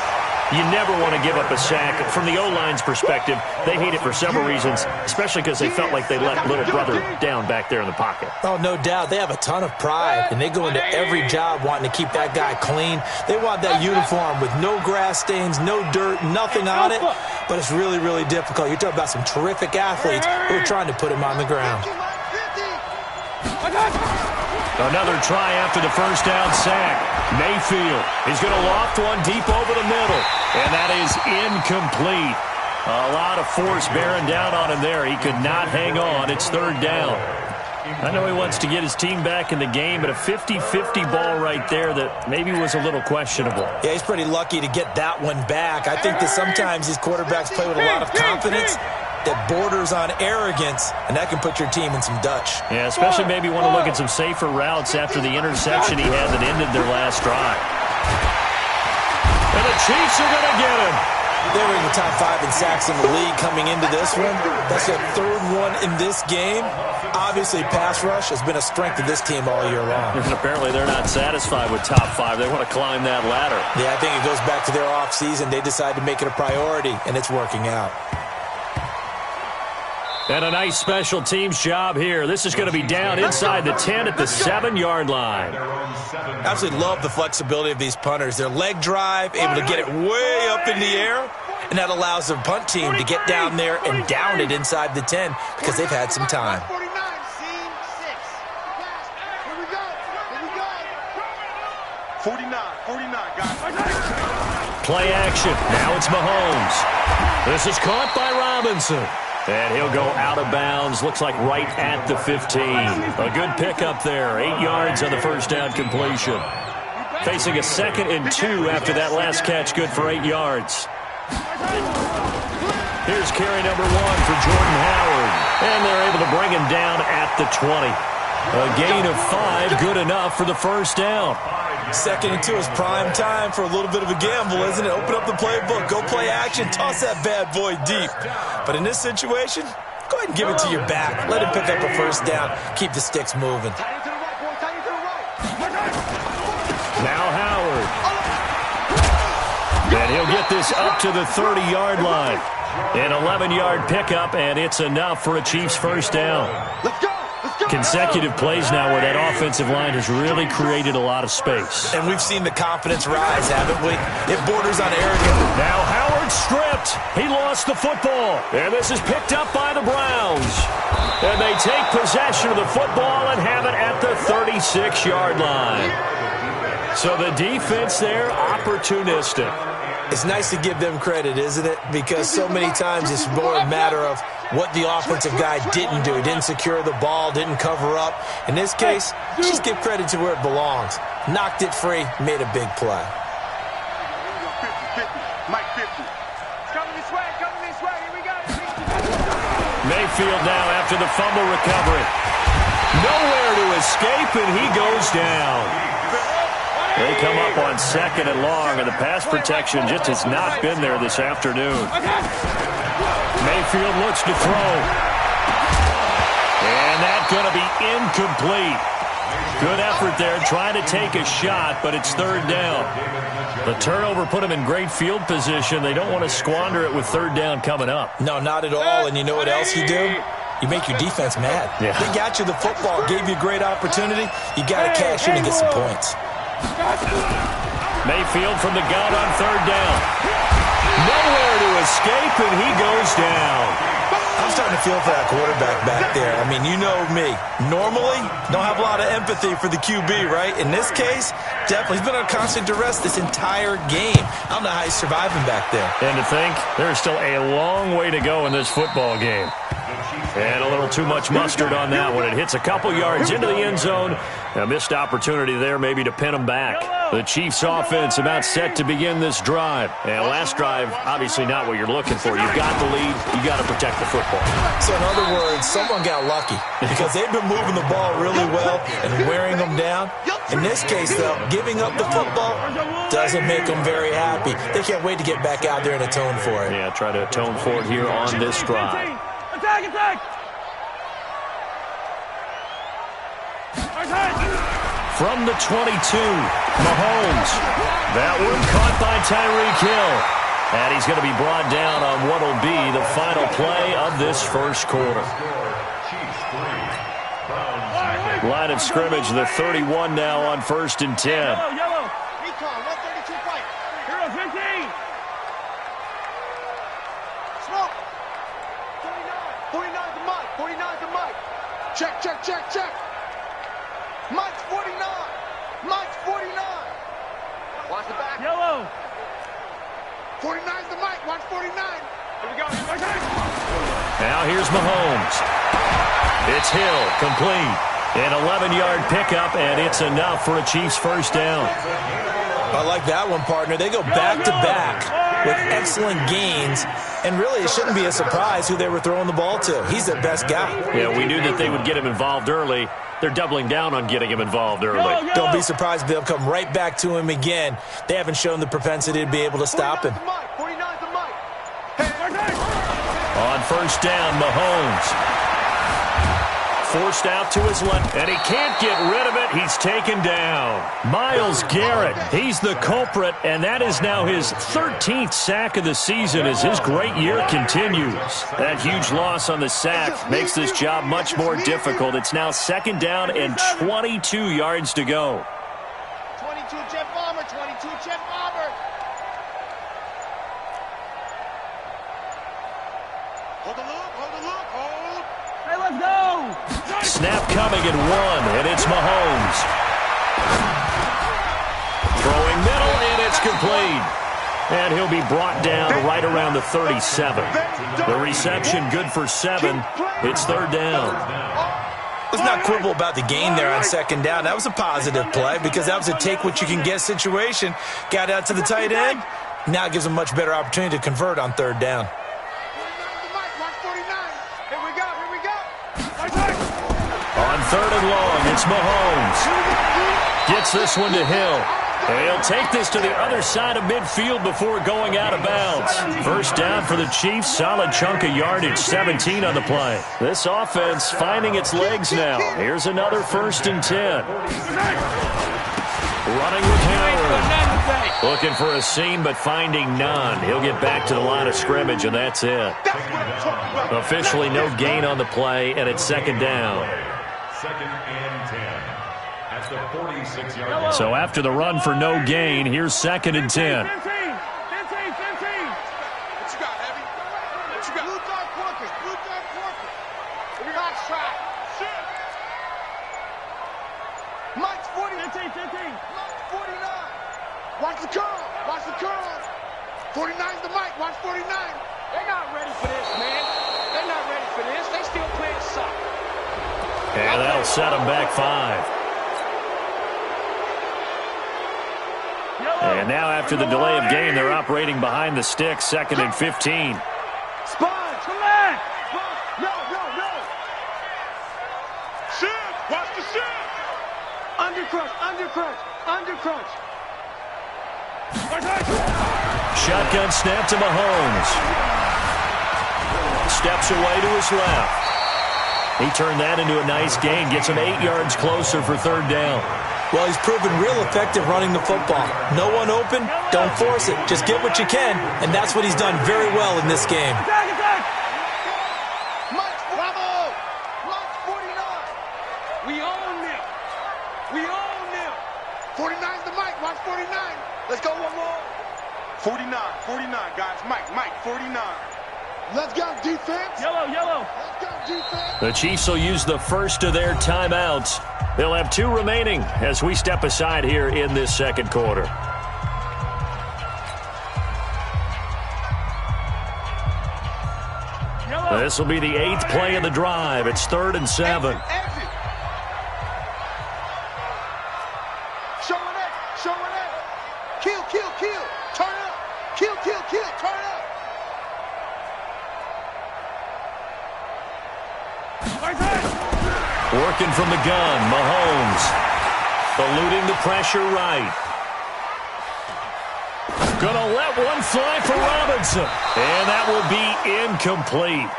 Speaker 4: You never want to give up a sack. From the O-line's perspective, they hate it for several reasons, especially because they felt like they let little brother down back there in the pocket.
Speaker 5: Oh, no doubt. They have a ton of pride, and they go into every job wanting to keep that guy clean. They want that uniform with no grass stains, no dirt, nothing on it. But it's really, really difficult. You're talking about some terrific athletes who are trying to put him on the ground.
Speaker 4: Another try after the first down sack. Mayfield is going to loft one deep over the middle, and that is incomplete. A lot of force bearing down on him there. He could not hang on. It's third down. I know he wants to get his team back in the game, but a 50-50 ball right there that maybe was a little questionable.
Speaker 5: Yeah, he's pretty lucky to get that one back. I think that sometimes these quarterbacks play with a lot of confidence that borders on arrogance, and that can put your team in some Dutch.
Speaker 4: Yeah, especially maybe want to look at some safer routes after the interception he had that ended their last drive. And the Chiefs are going to get him.
Speaker 5: They were in the top 5 in sacks in the league coming into this one. That's their third one in this game. Obviously, pass rush has been a strength of this team all year long.
Speaker 4: And apparently they're not satisfied with top 5. They want to climb that ladder.
Speaker 5: Yeah, I think it goes back to their offseason. They decided to make it a priority, and it's working out.
Speaker 4: And a nice special teams job here. This is going to be down inside the 10 at the 7-yard line.
Speaker 5: I absolutely love the flexibility of these punters. Their leg drive, able to get it way up in the air, and that allows their punt team to get down there and down it inside the 10 because they've had some time.
Speaker 6: 49, guys.
Speaker 4: Play action. Now it's Mahomes. This is caught by Robinson. And he'll go out of bounds. Looks like right at the 15. A good pickup there. 8 yards on the first down completion. Facing a 2nd and 2 after that last catch. Good for 8 yards. Here's carry number 1 for Jordan Howard. And they're able to bring him down at the 20. A gain of 5. Good enough for the first down.
Speaker 5: 2nd and 2 is prime time for a little bit of a gamble, isn't it? Open up the playbook, go play action, toss that bad boy deep. But in this situation, go ahead and give it to your back. Let him pick up a first down. Keep the sticks moving.
Speaker 4: Now Howard. And he'll get this up to the 30-yard line. An 11-yard pickup, and it's enough for a Chiefs first down. Consecutive plays now where that offensive line has really created a lot of space.
Speaker 5: And we've seen the confidence rise, haven't we? It borders on arrogance.
Speaker 4: Now Howard stripped. He lost the football. And this is picked up by the Browns. And they take possession of the football and have it at the 36-yard line. So the defense there, opportunistic.
Speaker 5: It's nice to give them credit, isn't it? Because so many times it's more a matter of what the offensive guy didn't do. He didn't secure the ball, didn't cover up. In this case, just give credit to where it belongs. Knocked it free, made a big play.
Speaker 6: 50, Mike 50. Coming this way, here we go.
Speaker 4: Mayfield now after the fumble recovery. Nowhere to escape, and he goes down. They come up on 2nd and long, and the pass protection just has not been there this afternoon. Mayfield looks to throw. And that's going to be incomplete. Good effort there, trying to take a shot, but it's third down. The turnover put him in great field position. They don't want to squander it with third down coming up.
Speaker 5: No, not at all. And you know what else you do? You make your defense mad.
Speaker 4: Yeah.
Speaker 5: They got you the football, gave you a great opportunity. You got to cash in and get some points.
Speaker 4: Mayfield from the gun on third down. Nowhere to escape, and he goes down.
Speaker 5: I'm starting to feel for that quarterback back there. I mean, you know me. Normally, don't have a lot of empathy for the QB, right? In this case, definitely. He's been under constant duress this entire game. I don't know how he's surviving back there.
Speaker 4: And to think, there's still a long way to go in this football game. And a little too much mustard on that one. It hits a couple yards into the end zone. A missed opportunity there maybe to pin them back. The Chiefs offense about set to begin this drive. And last drive, obviously not what you're looking for. You've got the lead. You got to protect the football.
Speaker 5: So in other words, someone got lucky because they've been moving the ball really well and wearing them down. In this case, though, giving up the football doesn't make them very happy. They can't wait to get back out there and atone for it.
Speaker 4: Yeah, try to atone for it here on this drive.
Speaker 6: Attack, attack!
Speaker 4: From the 22, Mahomes. That one caught by Tyreek Hill. And he's going to be brought down on what will be the final play of this first quarter. Line of scrimmage, the 31 now on 1st and 10.
Speaker 6: Yellow. Recon, 132 fight. Hero 15. Smoke. 49 to Mike. 49 to Mike. Check, check, check, check. Mike's 49. Mike's 49. Watch the back. Yellow. 49's the Mike. Watch 49. Here we go.
Speaker 4: Now here's Mahomes. It's Hill, complete. An 11-yard pickup, and it's enough for a Chiefs first down.
Speaker 5: I like that one, partner. They go back-to-back with excellent gains, and really it shouldn't be a surprise who they were throwing the ball to. He's their best guy.
Speaker 4: Yeah, we knew that they would get him involved early. They're doubling down on getting him involved early.
Speaker 5: Don't be surprised they'll come right back to him again. They haven't shown the propensity to be able to stop him.
Speaker 4: On first down, Mahomes. Forced out to his left, and he can't get rid of it. He's taken down. Myles Garrett, he's the culprit, and that is now his 13th sack of the season as his great year continues. That huge loss on the sack makes this job much more difficult. It's now 2nd down and 22 yards to go.
Speaker 6: 22 Jet Bomber, 22 Jet Bomber. Hold the look, hold the look, hold. Hey, let's go.
Speaker 4: Snap coming at 1, and it's Mahomes. Throwing middle, and it's complete. And he'll be brought down right around the 37. The reception good for 7. It's 3rd down.
Speaker 5: Let's not quibble about the gain there on 2nd down. That was a positive play because that was a take-what-you-can-get situation. Got out to the tight end. Now it gives them a much better opportunity to convert on 3rd down.
Speaker 4: On 3rd and long, it's Mahomes. Gets this one to Hill. And he'll take this to the other side of midfield before going out of bounds. First down for the Chiefs. Solid chunk of yardage, 17 on the play. This offense finding its legs now. Here's another 1st and 10. Running with Howard. Looking for a seam, but finding none. He'll get back to the line of scrimmage, and that's it. Officially no gain on the play, and it's 2nd down.
Speaker 8: 2nd and 10 at the 46-yard line.
Speaker 4: So after the run for no gain, here's 2nd and 10.
Speaker 6: 15. What you got, Heavy? What you got? Blue dog porkers. Blue dog porkers. Box track. Mike's 40. 15. Mike's 49. Watch the curl. Watch the curl. 49's the Mike. Watch 49. They're not ready for this, man. They're not ready for this. They still playing soccer.
Speaker 4: And that'll set them back 5. And now after the delay of game, they're operating behind the sticks, 2nd and 15.
Speaker 6: Sponge, come back! No. Shift, watch the shift! Undercrunch.
Speaker 4: Shotgun snap to Mahomes. Steps away to his left. He turned that into a nice gain, gets him 8 yards closer for 3rd down.
Speaker 5: Well, he's proven real effective running the football. No one open, don't force it. Just get what you can, and that's what he's done very well in this game.
Speaker 6: Attack! Mike, bravo! Mike 49. We own them. 49's the Mike. Watch 49. Let's go one more. 49, guys. Mike, 49. Let's go, defense. Yellow. Let's go, defense.
Speaker 4: The Chiefs will use the first of their timeouts. They'll have 2 remaining as we step aside here in this 2nd quarter. This will be the 8th play of the drive. It's 3rd and 7.
Speaker 6: Exit. Showing up. Showing up. Kill, kill, kill. Turn up. Kill, kill, kill. Turn up.
Speaker 4: Working from the gun, Mahomes. Eluding the pressure right. Gonna let one fly for Robinson. And that will be incomplete.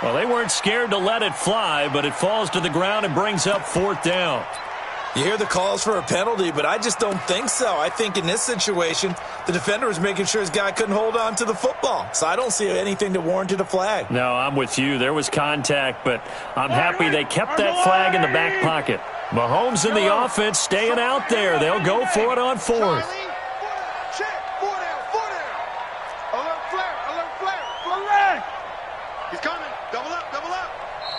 Speaker 4: Well, they weren't scared to let it fly, but it falls to the ground and brings up 4th down.
Speaker 5: You hear the calls for a penalty, but I just don't think so. I think in this situation, the defender was making sure his guy couldn't hold on to the football. So I don't see anything that warranted a flag.
Speaker 4: No, I'm with you. There was contact, but I'm happy they kept that flag in the back pocket. Mahomes and the offense staying out there. They'll go for it on 4th.
Speaker 6: Check. 4 down. 4 down. Alert flare. Alert flare. Flare. He's coming. Double up. Double up.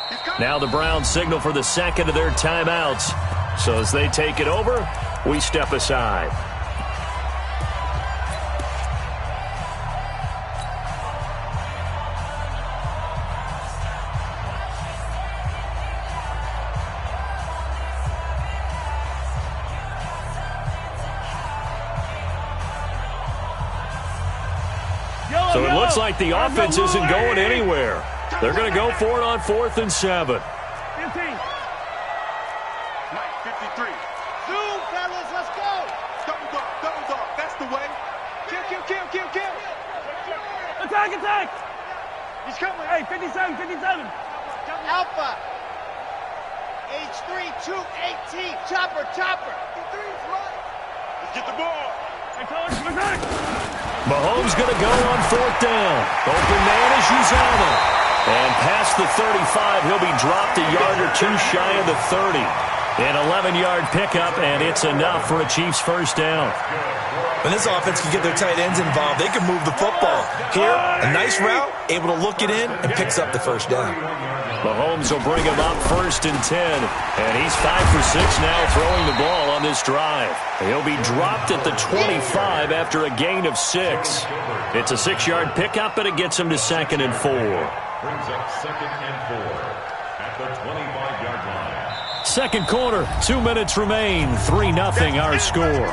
Speaker 6: He's coming.
Speaker 4: Now the Browns signal for the second of their timeouts. So as they take it over, we step aside. So it looks like the offense isn't going anywhere. They're going to go for it on 4th and 7.
Speaker 6: 15. 53. Zoom, fellas, let's go. Double dog, that's the way. Kill, kill, kill, kill, kill. Attack, attack. He's coming. Hey, 57, 57. Alpha. H3, 218. Chopper, chopper. 53's right. Let's get the ball. Hey, coach, attack.
Speaker 4: Mahomes going to go on 4th down. Open man is Uzama. And past the 35, he'll be dropped a yard or two shy of the 30. An 11-yard pickup, and it's enough for a Chiefs first down.
Speaker 5: When this offense can get their tight ends involved, they can move the football. Here, a nice route, able to look it in, and picks up the first down.
Speaker 4: Mahomes will bring him up 1st and 10, and he's 5 for 6 now throwing the ball on this drive. He'll be dropped at the 25 after a gain of 6. It's a 6-yard pickup, and it gets him to 2nd and 4.
Speaker 8: Brings up 2nd and 4 at the 25-yard line.
Speaker 4: Second quarter, 2 minutes remain. 3-0 our score.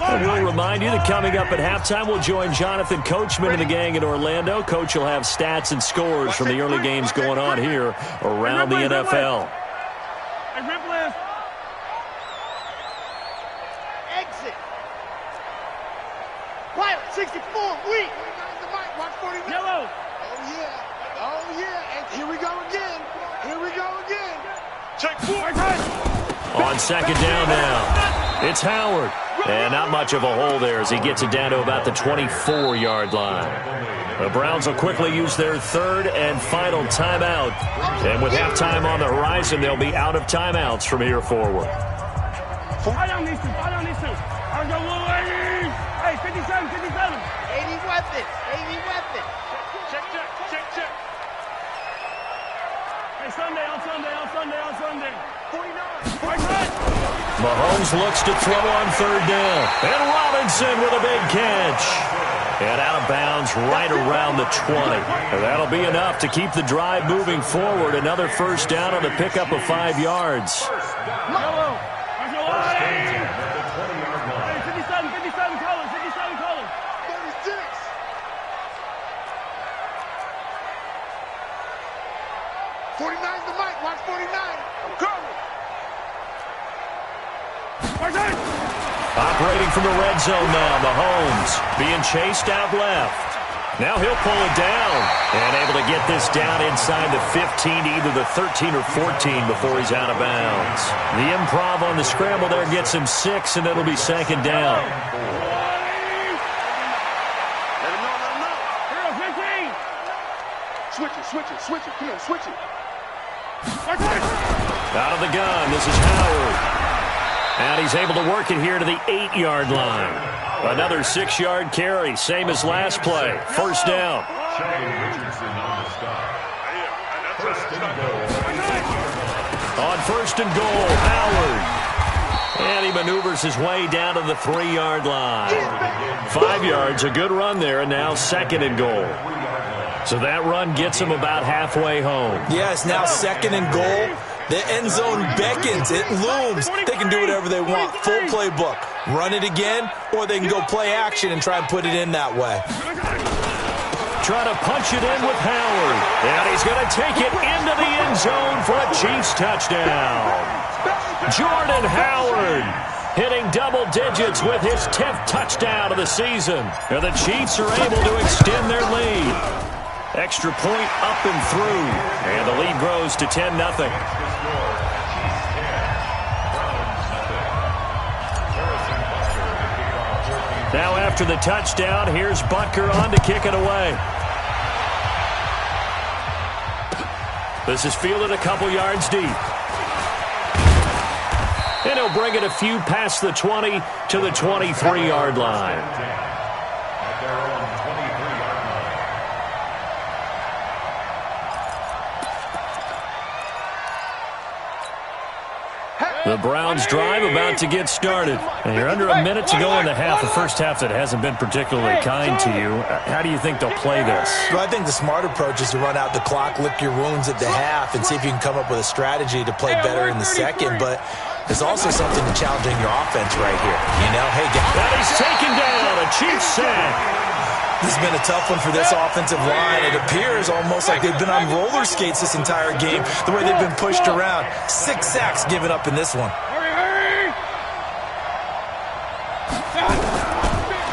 Speaker 4: And we'll remind you that coming up at halftime, we'll join Jonathan Coachman and the gang in Orlando. Coach will have stats and scores from the early games going on here around the NFL.
Speaker 6: Exit. Pilot 64, weak. Watch 49. Yellow. Oh, yeah. And here we go again. Here we go again. Check 4.
Speaker 4: On 2nd down now, it's Howard. And not much of a hole there as he gets it down to about the 24-yard line. The Browns will quickly use their 3rd and final timeout. And with halftime on the horizon, they'll be out of timeouts from here forward.
Speaker 6: I don't need to. I'll go little 80. Hey, 57, 57. 80 weapons. 80 weapons. Check. Hey, Sunday. 49.
Speaker 4: Mahomes looks to throw on 3rd down. And Robinson with a big catch. And out of bounds right around the 20. And that'll be enough to keep the drive moving forward. Another first down on the pickup of 5 yards.
Speaker 6: Yellow. 57 colors. 36. 49's the mic. Watch 49. I'm coming.
Speaker 4: Operating from the red zone now, Mahomes being chased out left. Now he'll pull it down and able to get this down inside the 15 to either the 13 or 14 before he's out of bounds. The improv on the scramble there gets him 6, and it'll be 2nd down.
Speaker 6: Let him know. 15. Switch it. Come on, switch it.
Speaker 4: Out of the gun, this is Howard. And he's able to work it here to the 8-yard line. Another 6-yard carry, same as last play. First down. On 1st and goal, Howard. And he maneuvers his way down to the 3-yard line. 5 yards, a good run there, and now 2nd and goal. So that run gets him about halfway home.
Speaker 5: Yes, now 2nd and goal. The end zone beckons. It looms. They can do whatever they want. Full playbook. Run it again, or they can go play action and try and put it in that way.
Speaker 4: Trying to punch it in with Howard. And he's going to take it into the end zone for a Chiefs touchdown. Jordan Howard hitting double digits with his 10th touchdown of the season. And the Chiefs are able to extend their lead. Extra point up and through. And the lead grows to 10-0. Now after the touchdown, here's Butker on to kick it away. This is fielded a couple yards deep. And he'll bring it a few past the 20 to the 23-yard line. The Browns drive about to get started. And you're under a minute to go in the half. The first half that hasn't been particularly kind to you. How do you think they'll play this?
Speaker 5: Well, I think the smart approach is to run out the clock, lick your wounds at the half, and see if you can come up with a strategy to play better in the second. But there's also something to challenging your offense right here. You know, hey,
Speaker 4: that he's taken down. A Chiefs sack.
Speaker 5: This has been a tough one for this offensive line. It appears almost like they've been on roller skates this entire game, the way they've been pushed around. 6 sacks given up in this one.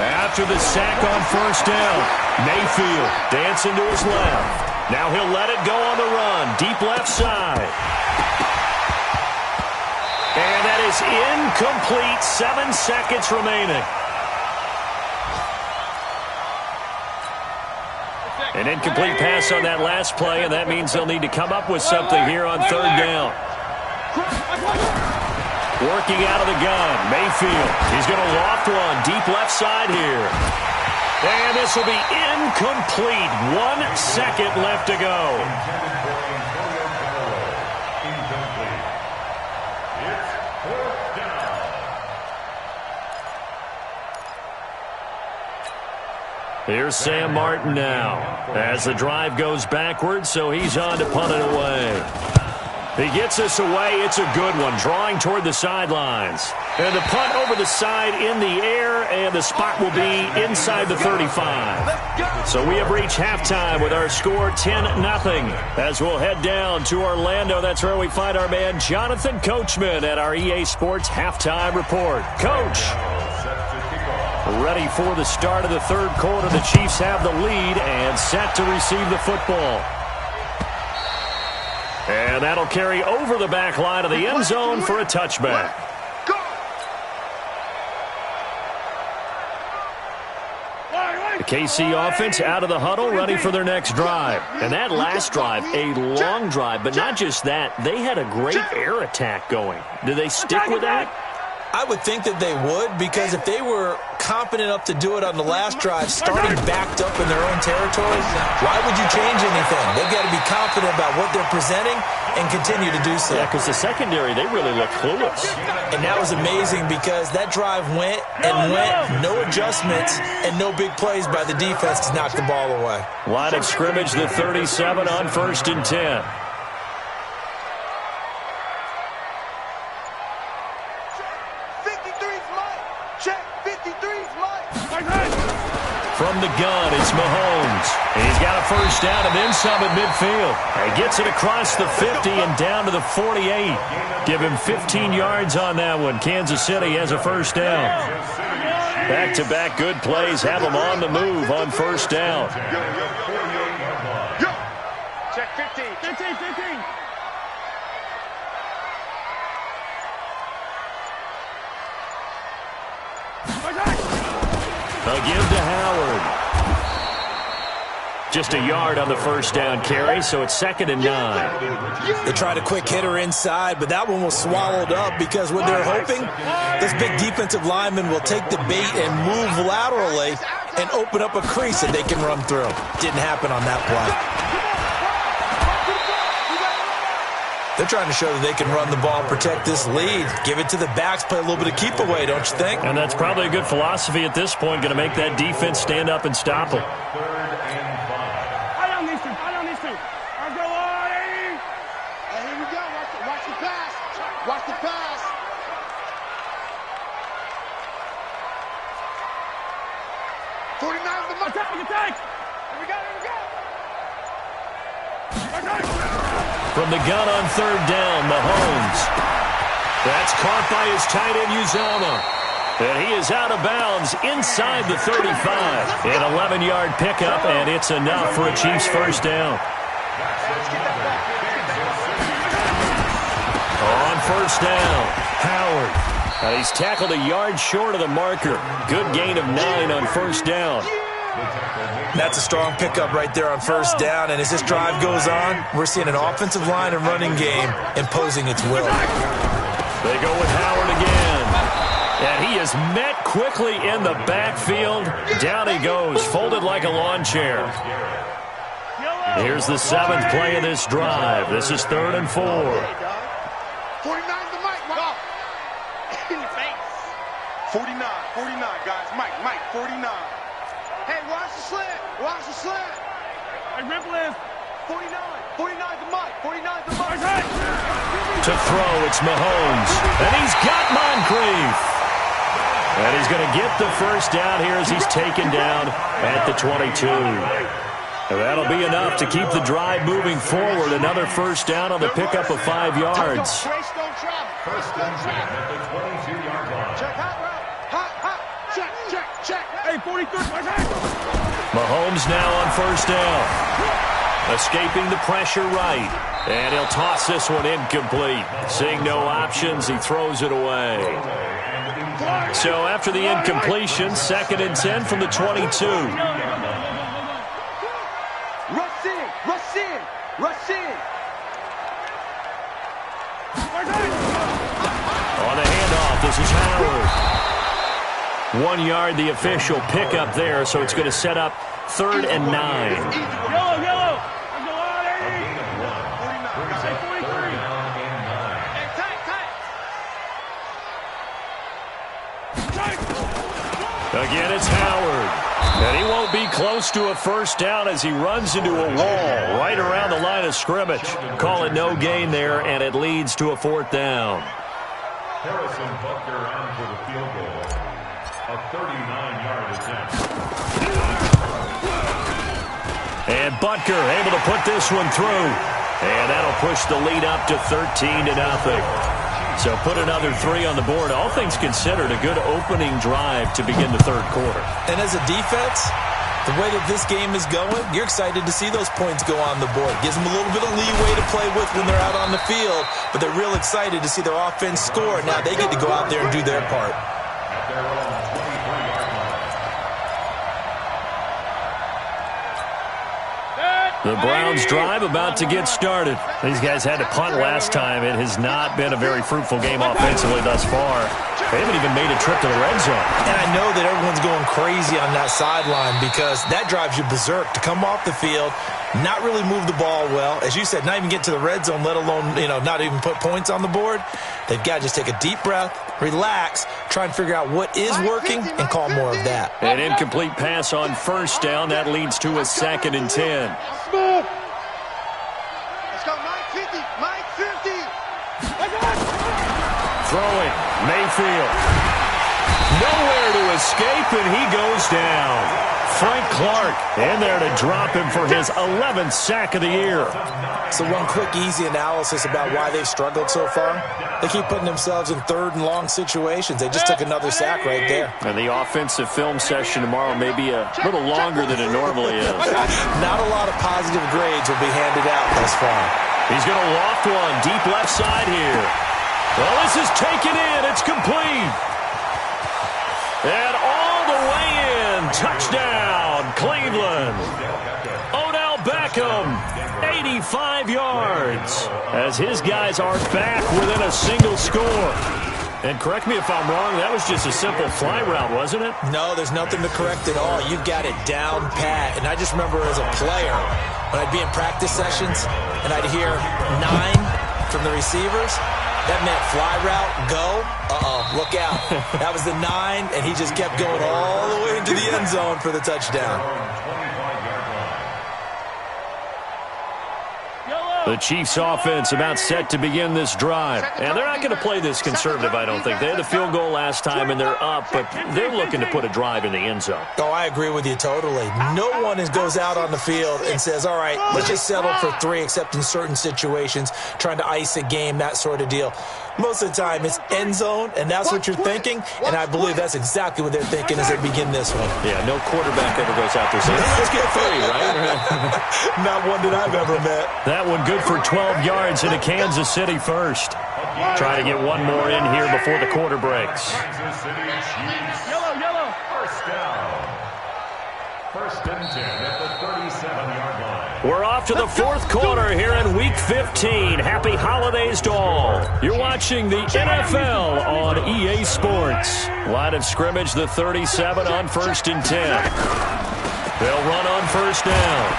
Speaker 4: After the sack on first down, Mayfield dancing to his left. Now he'll let it go on the run, deep left side. And that is incomplete. 7 seconds remaining. An incomplete pass on that last play, and that means they'll need to come up with something here on 3rd down. Working out of the gun, Mayfield. He's going to loft one deep left side here. And this will be incomplete. 1 second left to go. Here's Sam Martin now as the drive goes backwards, so he's on to punt it away. He gets us away. It's a good one, drawing toward the sidelines. And the punt over the side in the air, and the spot will be inside the 35. So we have reached halftime with our score 10-0. As we'll head down to Orlando, that's where we find our man Jonathan Coachman at our EA Sports Halftime Report. Coach. Ready for the start of the 3rd quarter. The Chiefs have the lead and set to receive the football. And that'll carry over the back line of the end zone for a touchback. The KC offense out of the huddle, ready for their next drive. And that last drive, a long drive, but not just that. They had a great air attack going. Do they stick with that?
Speaker 5: I would think that they would, because if they were confident enough to do it on the last drive, starting backed up in their own territory, why would you change anything? They've got to be confident about what they're presenting and continue to do so.
Speaker 4: Yeah, because the secondary, they really look clueless.
Speaker 5: And that was amazing because that drive went and went, no adjustments and no big plays by the defense to knock the ball away.
Speaker 4: Line of scrimmage, the 37 on 1st and 10. From the gun, it's Mahomes. And he's got a first down and then some at midfield. He gets it across the 50 and down to the 48. Give him 15 yards on that one. Kansas City has a first down. Back-to-back good plays have them on the move on first down.
Speaker 6: Check 15. 15.
Speaker 4: They'll give to Howard. Just a yard on the first down carry, so it's 2nd and 9.
Speaker 5: They tried a quick hitter inside, but that one was swallowed up because what they're hoping, this big defensive lineman will take the bait and move laterally and open up a crease that they can run through. Didn't happen on that play. They're trying to show that they can run the ball, protect this lead, give it to the backs, play a little bit of keep away, don't you think?
Speaker 4: And that's probably a good philosophy at this point, going to make that defense stand up and stop them.
Speaker 6: I don't need to. I'll go on.
Speaker 9: And here we go. Watch the pass. Watch the pass.
Speaker 6: Attack. Here we go.
Speaker 4: From the gun on third down, Mahomes. That's caught by his tight end, Uzama. And he is out of bounds inside the 35. An 11-yard pickup, and it's enough for a Chiefs first down. On first down, Howard. And he's tackled a yard short of the marker. Good gain of 9 on first down.
Speaker 5: That's a strong pickup right there on first down, and as this drive goes on, we're seeing an offensive line and running game imposing its will.
Speaker 4: They go with Howard again, and he is met quickly in the backfield. Down he goes, folded like a lawn chair. Here's the 7th play of this drive. This is 3rd and 4.
Speaker 9: 49 to Mike. Go. In your face.
Speaker 6: 49, guys. Mike, 49.
Speaker 9: Hey, watch the slant.
Speaker 6: Hey, Ripple is 49 to Mike. 49 to Mike.
Speaker 4: To throw, it's Mahomes, and he's got Moncrief. And he's going to get the first down here as he's taken down at the 22. And that'll be enough to keep the drive moving forward. Another first down on the pickup of 5 yards.
Speaker 9: First down at
Speaker 8: the 22-yard line.
Speaker 9: Check, hot. Check.
Speaker 6: Hey, 43.
Speaker 4: Mahomes now on first down. Escaping the pressure right. And he'll toss this one incomplete. Seeing no options, he throws it away. So after the incompletion, 2nd and 10 from the 22.
Speaker 6: Rush in.
Speaker 4: On the handoff, this is Howard. 1 yard, the official pickup there, so it's going to set up 3rd and 9.
Speaker 6: Yellow.
Speaker 4: Again, it's Howard. And he won't be close to a first down as he runs into a wall right around the line of scrimmage. Call it no gain there, and it leads to a 4th down.
Speaker 8: Harrison Butker on for the field goal. A 39-yard attempt.
Speaker 4: And Butker able to put this one through. And that'll push the lead up to 13-0. So put another 3 on the board. All things considered, a good opening drive to begin the 3rd quarter.
Speaker 5: And as a defense, the way that this game is going, you're excited to see those points go on the board. Gives them a little bit of leeway to play with when they're out on the field, but they're real excited to see their offense score. Now they get to go out there and do their part.
Speaker 8: At their own 23-yard line.
Speaker 4: The Browns drive about to get started. These guys had to punt last time. It has not been a very fruitful game offensively thus far. They haven't even made a trip to the red zone.
Speaker 5: And I know that everyone's going crazy on that sideline because that drives you berserk to come off the field, not really move the ball well. As you said, not even get to the red zone, let alone, not even put points on the board. They've got to just take a deep breath, relax, try and figure out what is working, and call more of that.
Speaker 4: An incomplete pass on first down. That leads to a 2nd and 10.
Speaker 9: Let's go, Mike 50.
Speaker 4: Throwing, Mayfield. Nowhere to escape, and he goes down. Frank Clark in there to drop him for his 11th sack of the year.
Speaker 5: So one quick, easy analysis about why they've struggled so far. They keep putting themselves in 3rd and long situations. They just took another sack right there.
Speaker 4: And the offensive film session tomorrow may be a little longer than it normally is.
Speaker 5: Not a lot of positive grades will be handed out thus far.
Speaker 4: He's going to loft one deep left side here. Well, this is taken in. It's complete. And all the way in. Touchdown, Cleveland. Odell Beckham, 85 yards. As his guys are back within a single score. And correct me if I'm wrong, that was just a simple fly route, wasn't it?
Speaker 5: No, there's nothing to correct at all. You've got it down pat. And I just remember as a player, when I'd be in practice sessions, and I'd hear 9, from the receivers, that meant fly route, go, look out. That was the 9, and he just kept going all the way into the end zone for the touchdown.
Speaker 4: The Chiefs offense about set to begin this drive. And they're not going to play this conservative, I don't think. They had the field goal last time, and they're up, but they're looking to put a drive in the end zone.
Speaker 5: Oh, I agree with you totally. No one goes out on the field and says, all right, let's just settle for 3, except in certain situations, trying to ice a game, that sort of deal. Most of the time, it's end zone, and that's what you're thinking, and I believe that's exactly what they're thinking as they begin this one.
Speaker 4: Yeah, no quarterback ever goes out there saying, let's get 3, right?
Speaker 5: Not one that I've ever met.
Speaker 4: That one good for 12 yards into Kansas City first. Trying to get one more in here before the quarter breaks.
Speaker 8: Yellow. First down. First and 10 at the 37-yard line.
Speaker 4: We're off to the fourth quarter here in Week 15. Happy holidays to all. You're watching the NFL on EA Sports. Line of scrimmage, the 37 on first and 10. They'll run on first down.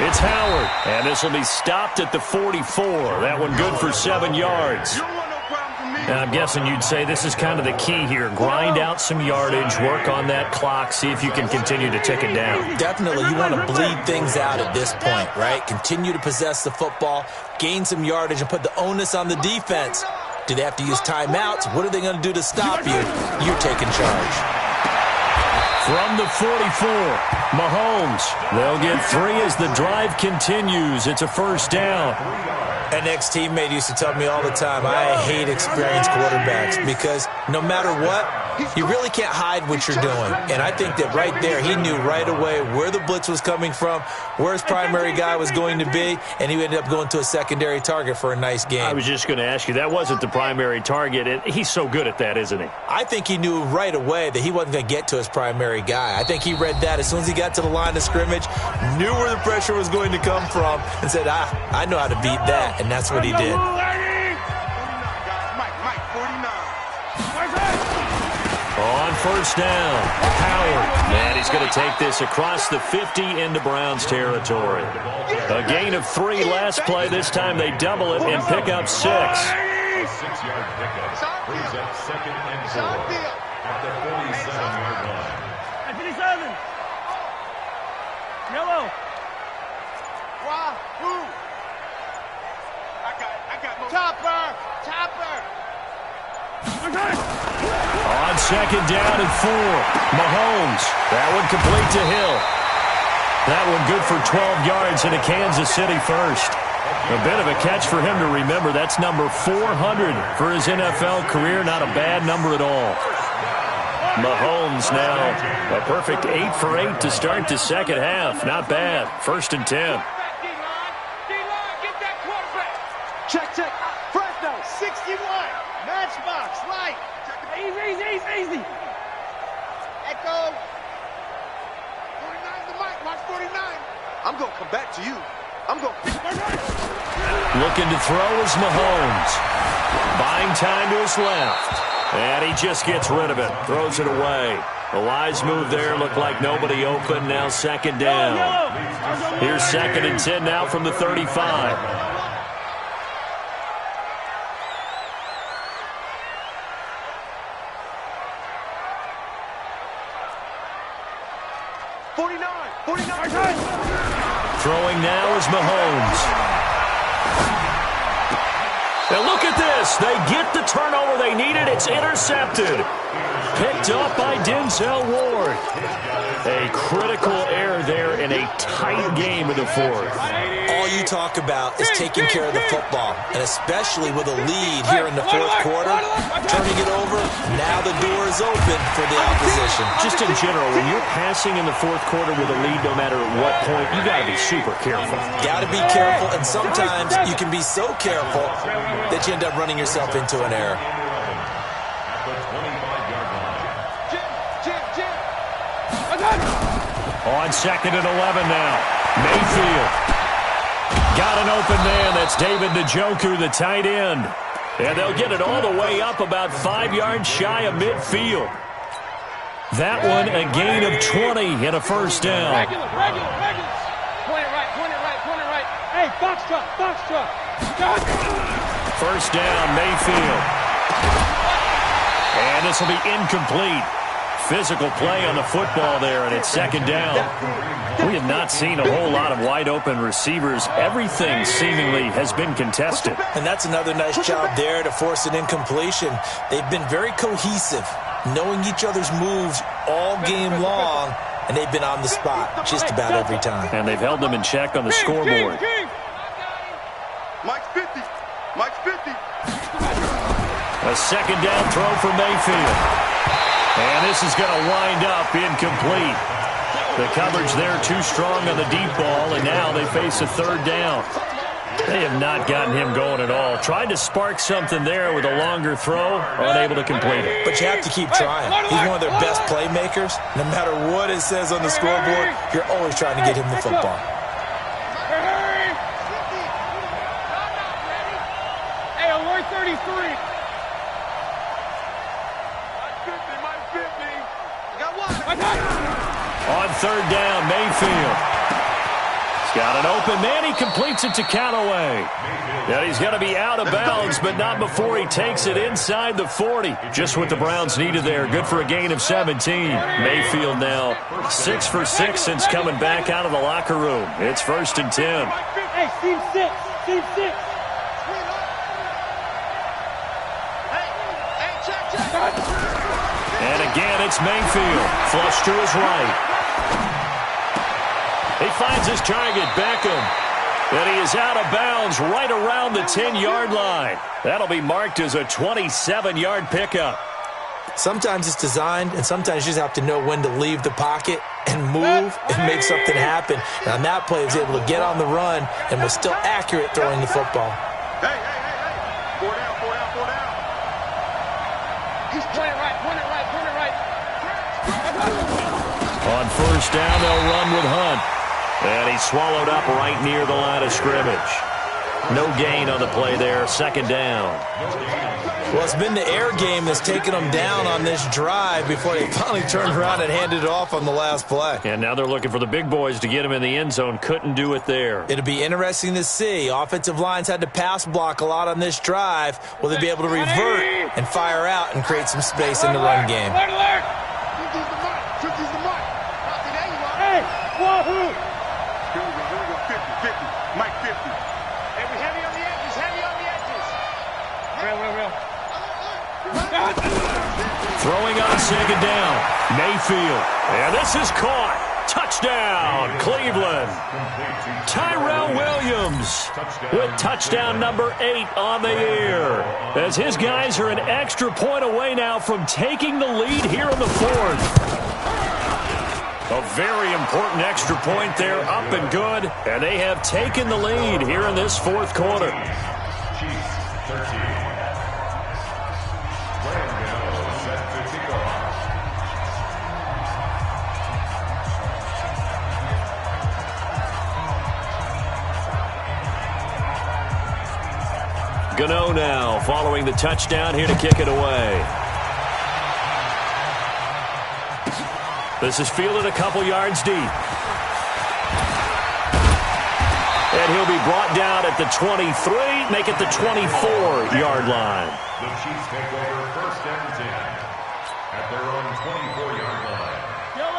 Speaker 4: It's Howard, and this will be stopped at the 44. That one good for 7 yards. And I'm guessing you'd say this is kind of the key here. Grind out some yardage, work on that clock, see if you can continue to tick it down.
Speaker 5: Definitely. You want to bleed things out at this point, right? Continue to possess the football, gain some yardage, and put the onus on the defense. Do they have to use timeouts? What are they going to do to stop you? You're taking charge.
Speaker 4: From the 44, Mahomes. They'll get 3 as the drive continues. It's a first down.
Speaker 5: An ex-teammate used to tell me all the time, I hate experienced quarterbacks because no matter what, you really can't hide what you're doing. And I think that right there, he knew right away where the blitz was coming from, where his primary guy was going to be, and he ended up going to a secondary target for a nice game.
Speaker 4: I was just going to ask you, that wasn't the primary target, and he's so good at that, isn't he?
Speaker 5: I think he knew right away that he wasn't going to get to his primary guy. I think he read that as soon as he got to the line of scrimmage, knew where the pressure was going to come from, and said, I know how to beat that. And that's what he did.
Speaker 4: On first down, Howard. And he's going to take this across the 50 into Browns territory. A gain of 3 last play. This time they double it and pick up 6.
Speaker 8: 6-yard pickup brings up second and 4 at the 47-yard line.
Speaker 6: 57. Yellow. Wahoo. Topper!
Speaker 4: On second down and 4, Mahomes. That one complete to Hill. That one good for 12 yards into Kansas City first. A bit of a catch for him to remember. That's number 400 for his NFL career. Not a bad number at all. Mahomes now a perfect 8 for 8 to start the second half. Not bad. First and 10.
Speaker 6: Check. Fresno, 61. Matchbox, light. Easy. Echo. 49 the mic. Watch 49. I'm going to come back to you.
Speaker 4: Looking to throw is Mahomes. Buying time to his left. And he just gets rid of it. Throws it away. A wise move there. Looked like nobody open. Now second down. Here's second and 10 now from the 35.
Speaker 6: 49.
Speaker 4: Throwing now is Mahomes. And look at this. They get the turnover they needed. It's intercepted. Picked up by Denzel Ward. A critical error there in a tight game in the fourth.
Speaker 5: All you talk about is taking care of the football, and especially with a lead here in the fourth quarter, turning it over, now the door is open for the opposition.
Speaker 4: Just in general, when you're passing in the fourth quarter with a lead, no matter what point, you got to be super careful.
Speaker 5: Got to be careful, and sometimes you can be so careful that you end up running yourself into an error.
Speaker 4: On second and 11 now. Mayfield. Got an open man. That's David Njoku, the tight end. And they'll get it all the way up about 5 yards shy of midfield. That one a gain of 20 and a first down.
Speaker 6: Regular. Point it right. Hey, box truck.
Speaker 4: First down, Mayfield. And this will be incomplete. Physical play on the football there, and it's second down. We have not seen a whole lot of wide-open receivers. Everything seemingly has been contested.
Speaker 5: And that's another nice job there to force an incompletion. They've been very cohesive, knowing each other's moves all game long, and they've been on the spot just about every time.
Speaker 4: And they've held them in check on the scoreboard.
Speaker 9: Mike's 50. Mike's 50.
Speaker 4: A second down throw for Mayfield. And this is going to wind up incomplete. The coverage there too strong on the deep ball, and now they face a third down. They have not gotten him going at all. Tried to spark something there with a longer throw, unable to complete it.
Speaker 5: But you have to keep trying. He's one of their best playmakers. No matter what it says on the scoreboard, you're always trying to get him the football.
Speaker 6: Hey, alert 33.
Speaker 4: On third down, Mayfield. He's got an open man. He completes it to Callaway. And he's going to be out of bounds, but not before he takes it inside the 40. Just what the Browns needed there. Good for a gain of 17. Mayfield now 6 for 6 since coming back out of the locker room. It's 1st and 10.
Speaker 6: Hey, team 6. Team 6.
Speaker 4: And again, it's Mayfield. Flush to his right. He finds his target, Beckham. And he is out of bounds right around the 10-yard line. That'll be marked as a 27-yard pickup.
Speaker 5: Sometimes it's designed, and sometimes you just have to know when to leave the pocket and move and make something happen. And on that play, he was able to get on the run and was still accurate throwing the football.
Speaker 9: Hey. 4 down.
Speaker 6: He's playing right. Point it right.
Speaker 4: On first down, they'll run with Hunt. And he's swallowed up right near the line of scrimmage. No gain on the play there. Second down.
Speaker 5: Well, it's been the air game that's taken them down on this drive before they finally turned around and handed it off on the last play.
Speaker 4: And now they're looking for the big boys to get him in the end zone. Couldn't do it there.
Speaker 5: It'll be interesting to see. Offensive lines had to pass block a lot on this drive. Will they be able to revert and fire out and create some space in the run game?
Speaker 6: Hey, wahoo!
Speaker 9: Here we go. 50. Mike 50.
Speaker 6: Hey, we heavy on the edges. Real.
Speaker 4: Throwing on second down. Mayfield. And this is caught. Touchdown, Cleveland. Tyrell Williams with touchdown number 8 on the year. As his guys are an extra point away now from taking the lead here in the 4th. A very important extra point there, up and good. And they have taken the lead here in this 4th quarter.
Speaker 8: Chiefs 13. Brandon set to kick off.
Speaker 4: Gano now following the touchdown here to kick it away. This is fielded a couple yards deep. And he'll be brought down at the 23, make it the 24-yard line.
Speaker 8: The Chiefs take over 1st and 10 at their own 24-yard line.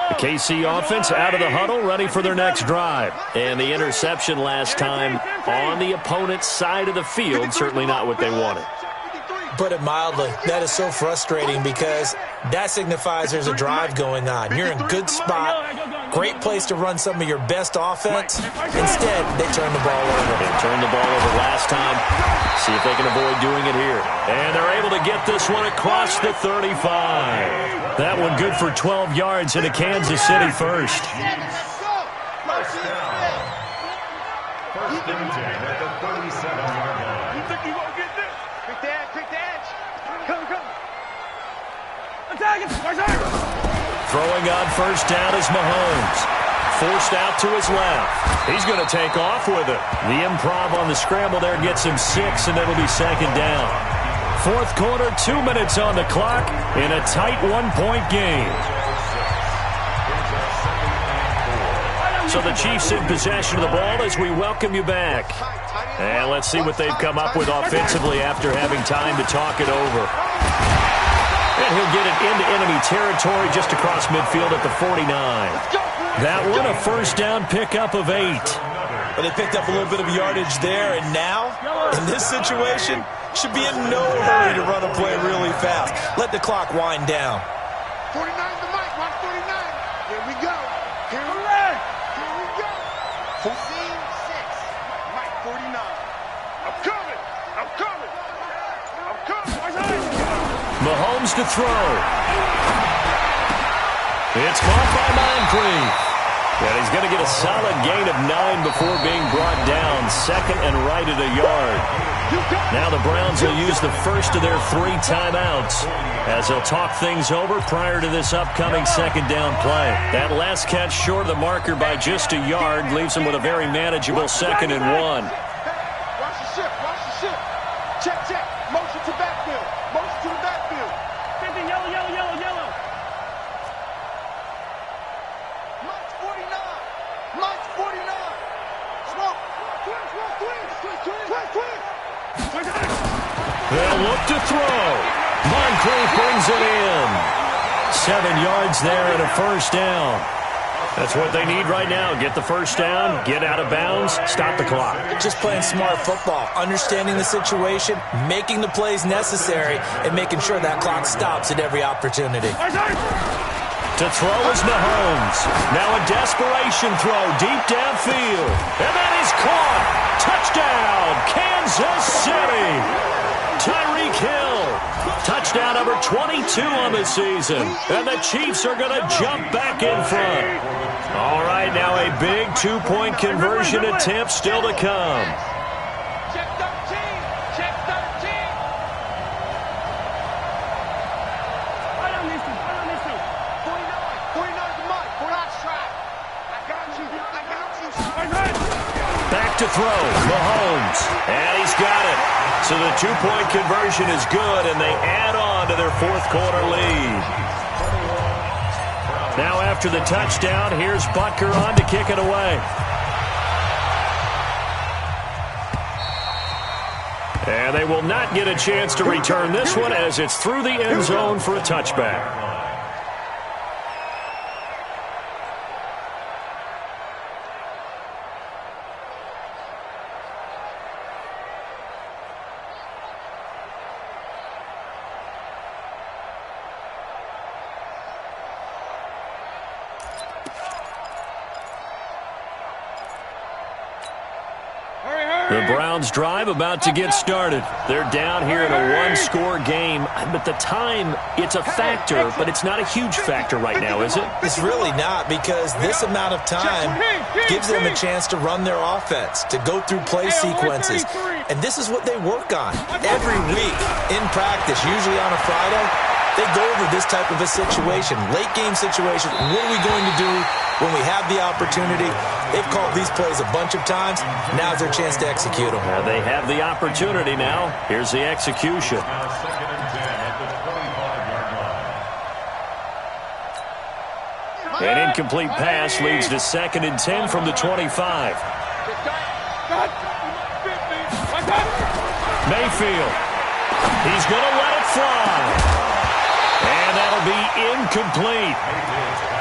Speaker 4: The KC offense out of the huddle, ready for their next drive. And the interception last time on the opponent's side of the field, certainly not what they wanted.
Speaker 5: Put it mildly, that is so frustrating because that signifies there's a drive going on. You're in a good spot, great place to run some of your best offense. Instead, they turn the ball over.
Speaker 4: They turned the ball over last time. See if they can avoid doing it here. And they're able to get this one across the 35. That one good for 12 yards into Kansas City first.
Speaker 8: First down. 1st and 10 at the 37-yard line.
Speaker 6: You think you won't get this? Quick the edge. Come. Attack it.
Speaker 4: Throwing on first down is Mahomes. Forced out to his left. He's going to take off with it. The improv on the scramble there gets him 6, and it'll be second down. 4th quarter, 2 minutes on the clock in a tight 1-point game. So the Chiefs in possession of the ball as we welcome you back. And let's see what they've come up with offensively after having time to talk it over. And he'll get it into enemy territory just across midfield at the 49. That one a first down pickup of 8.
Speaker 5: But they picked up a little bit of yardage there, and now, in this situation, should be in no hurry to run a play really fast. Let the clock wind down.
Speaker 9: 49 to Mike, 149. Here we go. Here we go. 14-6. Mike, 49. I'm coming.
Speaker 4: Mahomes to throw. It's caught by Moncrief. And he's going to get a solid gain of 9 before being brought down. Second and right at a yard. Now the Browns will use the first of their 3 timeouts as they'll talk things over prior to this upcoming second down play. That last catch short of the marker by just a yard leaves them with a very manageable 2nd and 1.
Speaker 9: Watch the ship. Check. Motion to backfield. Motion to the backfield. Yellow. Mike's 49. Smoke. Twin.
Speaker 4: They'll look to throw. Moncrief brings it in. 7 yards there and a first down. That's what they need right now. Get the first down, get out of bounds, stop the clock.
Speaker 5: Just playing smart football, understanding the situation, making the plays necessary, and making sure that clock stops at every opportunity.
Speaker 4: To throw is Mahomes. Now a desperation throw deep downfield. And that is caught. Touchdown, Kansas City. Tyreek Hill. Touchdown number 22 on the season. And the Chiefs are going to jump back in front. All right, now a big 2-point conversion attempt still to come.
Speaker 9: Check 13. Right on this one. 49 to Mike. 49 strike. I got you.
Speaker 4: Back to throw, Mahomes. And he's got it. So the 2-point conversion is good, and they add on to their 4th quarter lead. Now after the touchdown, here's Butker on to kick it away. And they will not get a chance to return this one as it's through the end zone for a touchback. The Browns drive about to get started. They're down here in a 1-score game. But the time, it's a factor, but it's not a huge factor right now, is it?
Speaker 5: It's really not, because this amount of time gives them a chance to run their offense, to go through play sequences. And this is what they work on every week in practice, usually on a Friday. They go over this type of a situation, late game situation. What are we going to do when we have the opportunity? They've called these plays a bunch of times. Now's their chance to execute them.
Speaker 4: They have the opportunity now. Here's the execution. An incomplete pass leads to 2nd and 10 from the 25. Mayfield. He's going to let it fly. And that'll be incomplete.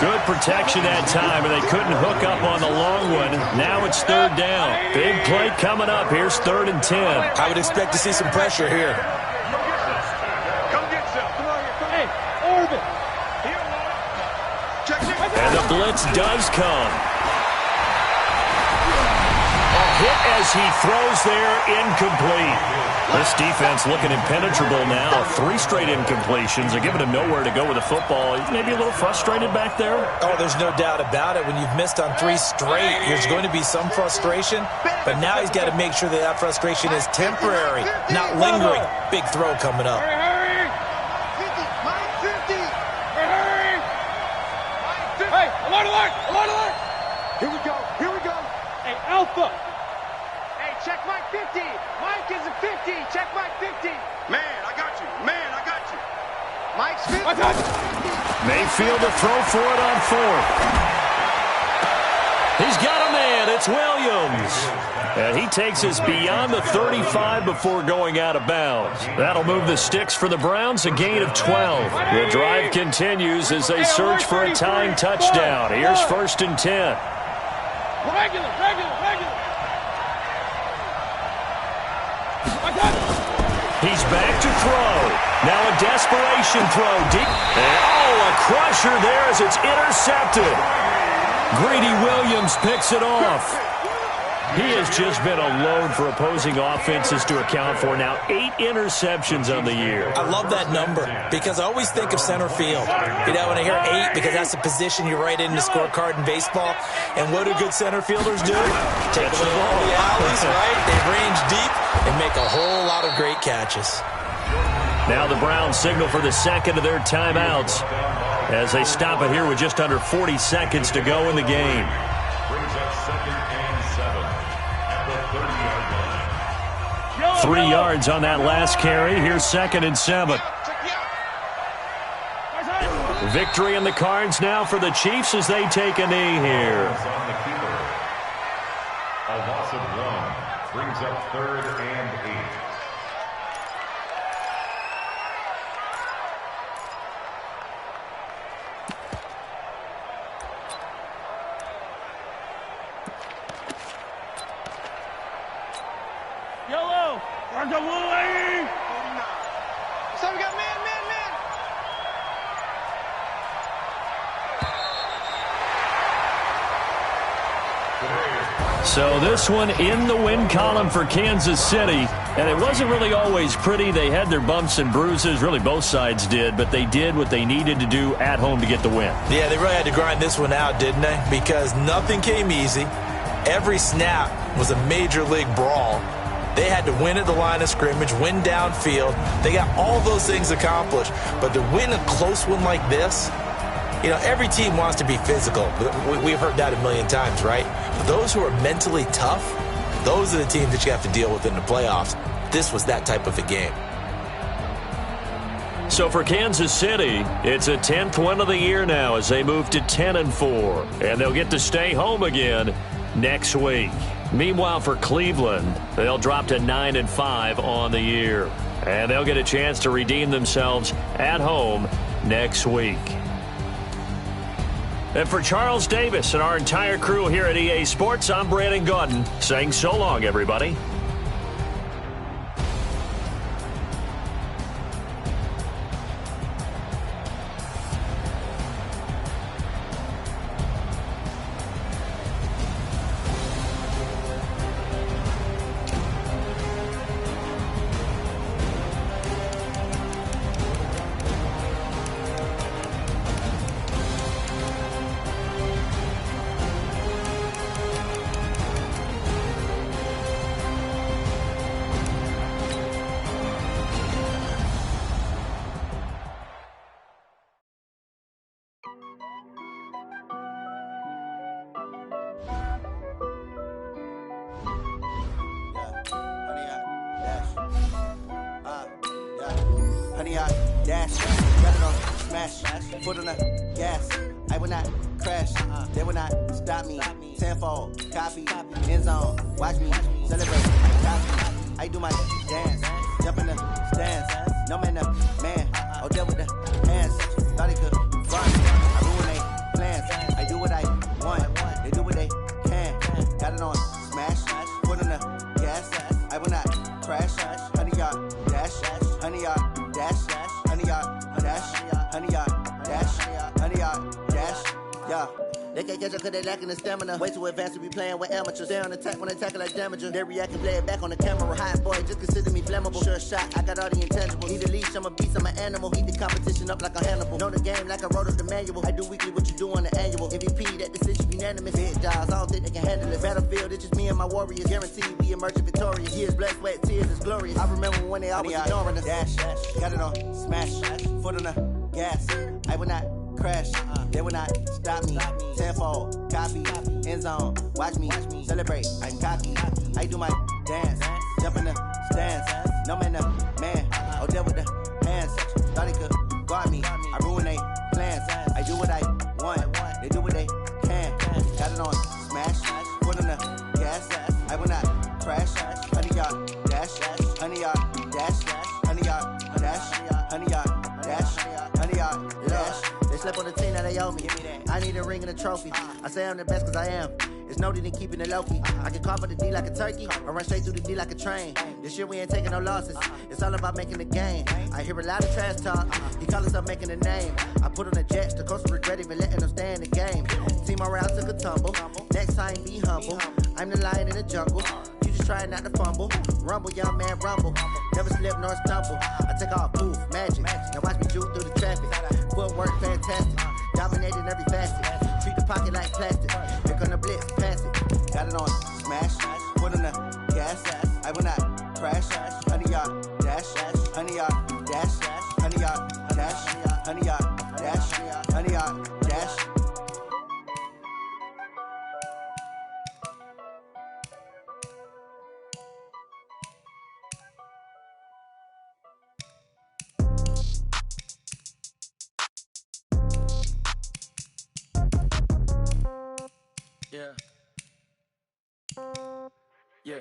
Speaker 4: Good protection that time, and they couldn't hook up on the long one. Now it's 3rd down. Big play coming up. Here's 3rd and 10.
Speaker 5: I would expect to see some pressure here.
Speaker 9: Come get some. Come on here. Hey, Orbit.
Speaker 4: And the blitz does come. A hit as he throws there, incomplete. This defense looking impenetrable now. 3 straight incompletions. They're giving him nowhere to go with the football. Maybe a little frustrated back there.
Speaker 5: Oh, there's no doubt about it. When you've missed on 3 straight, there's going to be some frustration. But now he's got to make sure that frustration is temporary, not lingering. Big throw coming up.
Speaker 9: Hurry! 50! Mike 50! Hurry! Hey, alert, alert! Alert, alert! Here we go. Hey, Alpha! Hey, check Mike 50! Mike is a 50! Check Mike 50! Man, I got you! Mike's 50! Mayfield
Speaker 4: to throw for it on 4th. He's got a man. It's Williams. And he takes us beyond the 35 before going out of bounds. That'll move the sticks for the Browns, a gain of 12. The drive continues as they search for a tying touchdown. Here's 1st and 10.
Speaker 9: Regular.
Speaker 4: He's back to throw. Now a desperation throw deep. And, a crusher there as it's intercepted. Greedy Williams picks it off. He has just been a load for opposing offenses to account for. Now 8 interceptions on the year.
Speaker 5: I love that number because I always think of center field. You know, when I hear 8, because that's the position you write in the scorecard in baseball. And what do good center fielders do? Take away all the alleys, right? They range deep and make a whole lot of great catches.
Speaker 4: Now the Browns signal for the second of their timeouts as they stop it here with just under 40 seconds to go in the game.
Speaker 8: Brings up 2nd and 7 at the 30-yard line.
Speaker 4: 3 yards on that last carry. Here's 2nd and 7. Victory in the cards now for the Chiefs as they take a knee here.
Speaker 8: A loss of 1 brings up 3rd and 8.
Speaker 9: Yellow. Where's the blue lady? So we got man.
Speaker 4: So this one in the win column for Kansas City. And it wasn't really always pretty. They had their bumps and bruises. Really, both sides did. But they did what they needed to do at home to get the win.
Speaker 5: Yeah, they really had to grind this one out, didn't they? Because nothing came easy. Every snap was a major league brawl. They had to win at the line of scrimmage, win downfield. They got all those things accomplished. But to win a close one like this, you know, every team wants to be physical. We've heard that a million times, right? But those who are mentally tough, those are the teams that you have to deal with in the playoffs. This was that type of a game.
Speaker 4: So for Kansas City, it's a 10th win of the year now as they move to 10-4. And they'll get to stay home again next week. Meanwhile, for Cleveland, they'll drop to 9-5 on the year. And they'll get a chance to redeem themselves at home next week. And for Charles Davis and our entire crew here at EA Sports, I'm Brandon Gaudin saying so long, everybody.
Speaker 3: Honey, I dash, got it on, smash, foot on the gas. I will not crash, they will not stop me. Tenfold, copy, end zone, watch me, celebrate, copy. I do my dance, jump in the stands, no man, the man, oh, deal with the hands. Thought he could run, I ruin they plans. I do what I want, they do what they can. Got it on, smash, foot on the gas. I will not crash, honey, y'all dash, honey, y'all dash, honey, y'all dash, honey, y'all dash, honey, y'all dash, yeah. They can't catch up cause they lacking the stamina. Way too advanced to be playing with amateurs. They on attack when they tackle like damager. They react and play it back on the camera. Hot boy, just consider me flammable. Sure shot, I got all the intangibles. Need a leash, I'm a beast, I'm an animal. Heat the competition up like a Hannibal. Know the game like I wrote up the manual. I do weekly what you do on the annual. MVP, that decision unanimous. Big jobs, I don't think they can handle it. Battlefield, it's just me and my warriors. Guaranteed we emerge victorious. Years, blood, sweat, tears, it's glorious. I remember when they always ignoring us. Dash, got it on, smash, foot on the gas. I will not crash, they will not stop me. Tenfold, copy, end zone, watch me, celebrate, I'm cocky. I do my dance, jump in the stands. No man, the man, oh, deal with the hands. Thought he could guard me, I ruin they plans. I do what I want, they do what they can. Got it on, smash. smash, foot on the gas, I will not crash, 100 yard dash, 100 yard dash, 100 yard dash, 100 yard dash, 100 yard dash. They slept on the team that they owe me. I need a ring and a trophy. I say I'm the best cause I am. It's no need in keeping it low-key. I can carve up the D like a turkey, or run straight through the D like a train. This year we ain't taking no losses. It's all about making the game. I hear a lot of trash talk. He call us up making a name. I put on the jets, the coach regret even letting them stay in the game. Team morale took a tumble. Next time be humble. I'm the lion in the jungle. You just trying not to fumble. Rumble, young man, rumble. Never slip nor stumble. I take off, poof, magic. Now watch me juke through the traffic. Footwork fantastic. Dominating every facet. Treat the pocket like plastic. Here come the blitz, pass it. Got it on smash, foot on the gas. I will not crash. 100 yard dash, 100 yard dash, 100 yard dash, 100 yard dash, 100 yard dash.
Speaker 10: Yeah. Yeah.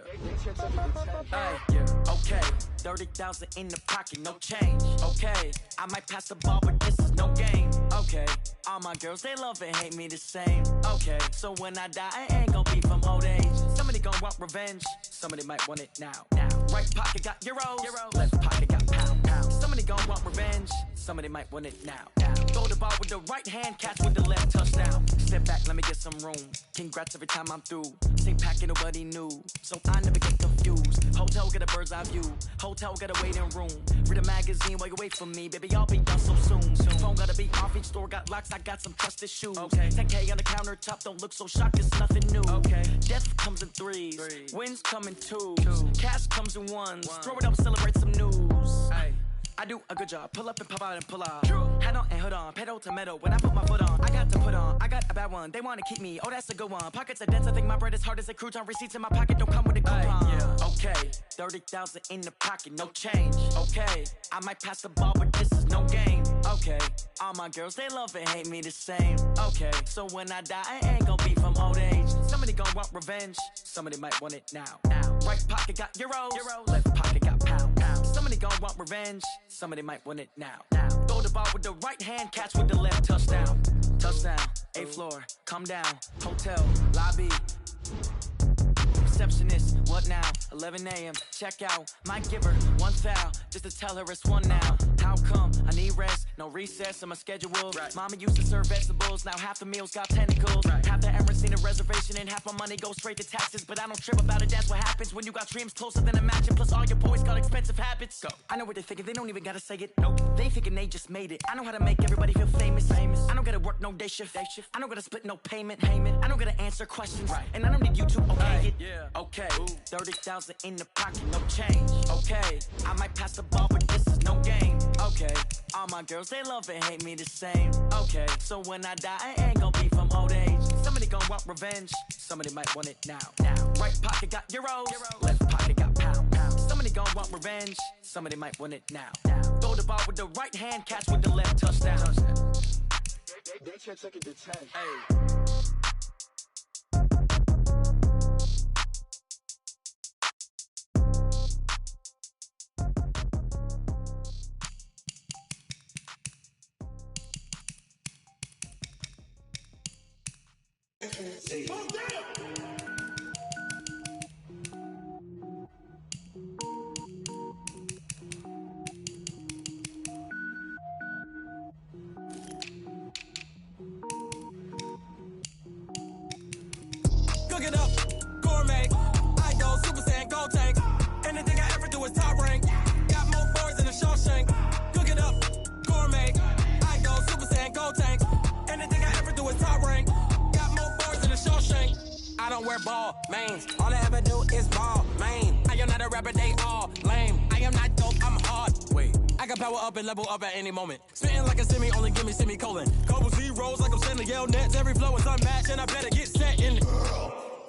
Speaker 10: Hey, yeah. Okay. 30,000 in the pocket, no change. Okay. I might pass the ball, but this is no game. Okay. All my girls, they love and hate me the same. Okay. So when I die, I ain't gon' be from old age. Somebody gon' want revenge. Somebody might want it now. Right pocket got euros. Left pocket got pound. Somebody gon' want revenge. Somebody might want it now. Throw the ball with the right hand, catch with the left, touchdown. Step back, let me get some room. Congrats every time I'm through. Same packet, nobody knew, so I never get confused. Hotel get a bird's eye view. Hotel got a waiting room. Read a magazine while you wait for me, baby. I'll be done so soon. Phone gotta be off, each store got locks. I got some trusted shoes. 10K on the countertop, don't look so shocked. It's nothing new. Death comes in threes. Wins come in twos. Cash comes in ones. Throw it up, celebrate some news. I do a good job. Pull up and pop out and pull out. Head on and hood on. Pedal to metal. When I put my foot on, I got to put on. I got a bad one. They want to keep me. Oh, that's a good one. Pockets are dense. I think my bread is hard as a crouton. Receipts in my pocket don't come with a coupon. Okay. 30,000 in the pocket. No change. Okay. I might pass the ball, but this is no game. Okay. All my girls, they love and hate me the same. Okay. So when I die, I ain't gon' be from old age. Somebody gon' want revenge. Somebody might want it now. Right pocket got euros. Left pocket got pound. Somebody gon' want revenge. Somebody might want it now. Throw the ball with the right hand, catch with the left, touchdown. Touchdown, 8th floor, come down. Hotel, lobby. Receptionist, what now? 11 a.m., check out. Might give her one foul, just to tell her it's one now. How come? I need rest, no recess in my schedule. Mama used to serve vegetables, now half the meals got tentacles. Half the errands need a reservation and half my money goes straight to taxes. But I don't trip about it, that's what happens when you got dreams closer than a mansion. Plus all your boys got expensive habits. I know what they're thinking, they don't even gotta say it. They thinking they just made it. I know how to make everybody feel famous. I don't gotta work no day shift. I don't gotta split no payment. I don't gotta answer questions. And I don't need you to okay it. Okay, 30,000 in the pocket, no change. Okay, I might pass the ball, but this is no game. Okay, all my girls, they love and hate me the same. Okay, so when I die, I ain't gon' be from old age. Somebody gon' want revenge. Somebody might want it now. Right pocket got euros. Left pocket got pound. Somebody gon' want revenge. Somebody might want it now. Throw the ball with the right hand, catch with the left, touchdown.
Speaker 9: They can't take it to 10.
Speaker 11: Cook it up, gourmet. I go Super Saiyan, go tank. Anything I ever do is top rank. Got more boys than a Shawshank. Cook it up, gourmet. I go Super Saiyan, go tank. Anything I ever do is top rank. Got more boys than a Shawshank. I don't wear ball mains. All I ever do is ball main. I am not a rapper, they all lame. I am not dope, I'm hard. Wait, I can power up and level up at any moment. Spitting like a semi, only give me semicolon. Couple zeros like I'm sending yell nets. Every flow is unmatched and I better get set in.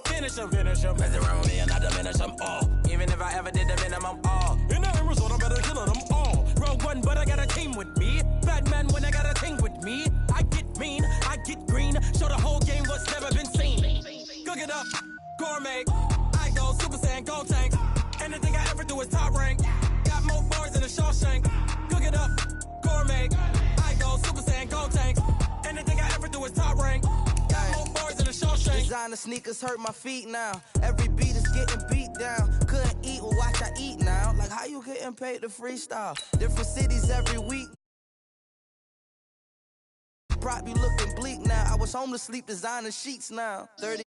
Speaker 11: Finish them. Mess around with me and I diminish them all. Even if I ever did the minimum all. In the end result, I'm better killing them all. Rogue one, but I got a team with me. Bad man when I got a team with me. I get mean, I get green. Show the whole game what's never been seen. Cook it up, gourmet. I go Super Saiyan, go tank. Anything I ever do is top rank. Got more bars than a Shawshank. Cook it up, gourmet. I go Super Saiyan, go tank. Anything I ever do is top rank. Got more bars than a Shawshank.
Speaker 3: Designer sneakers hurt my feet now. Every beat is getting beat down. Couldn't eat, well watch I eat now. Like how you getting paid to freestyle? Different cities every week. Prop be looking bleak now. I was home to sleep designing sheets now. 30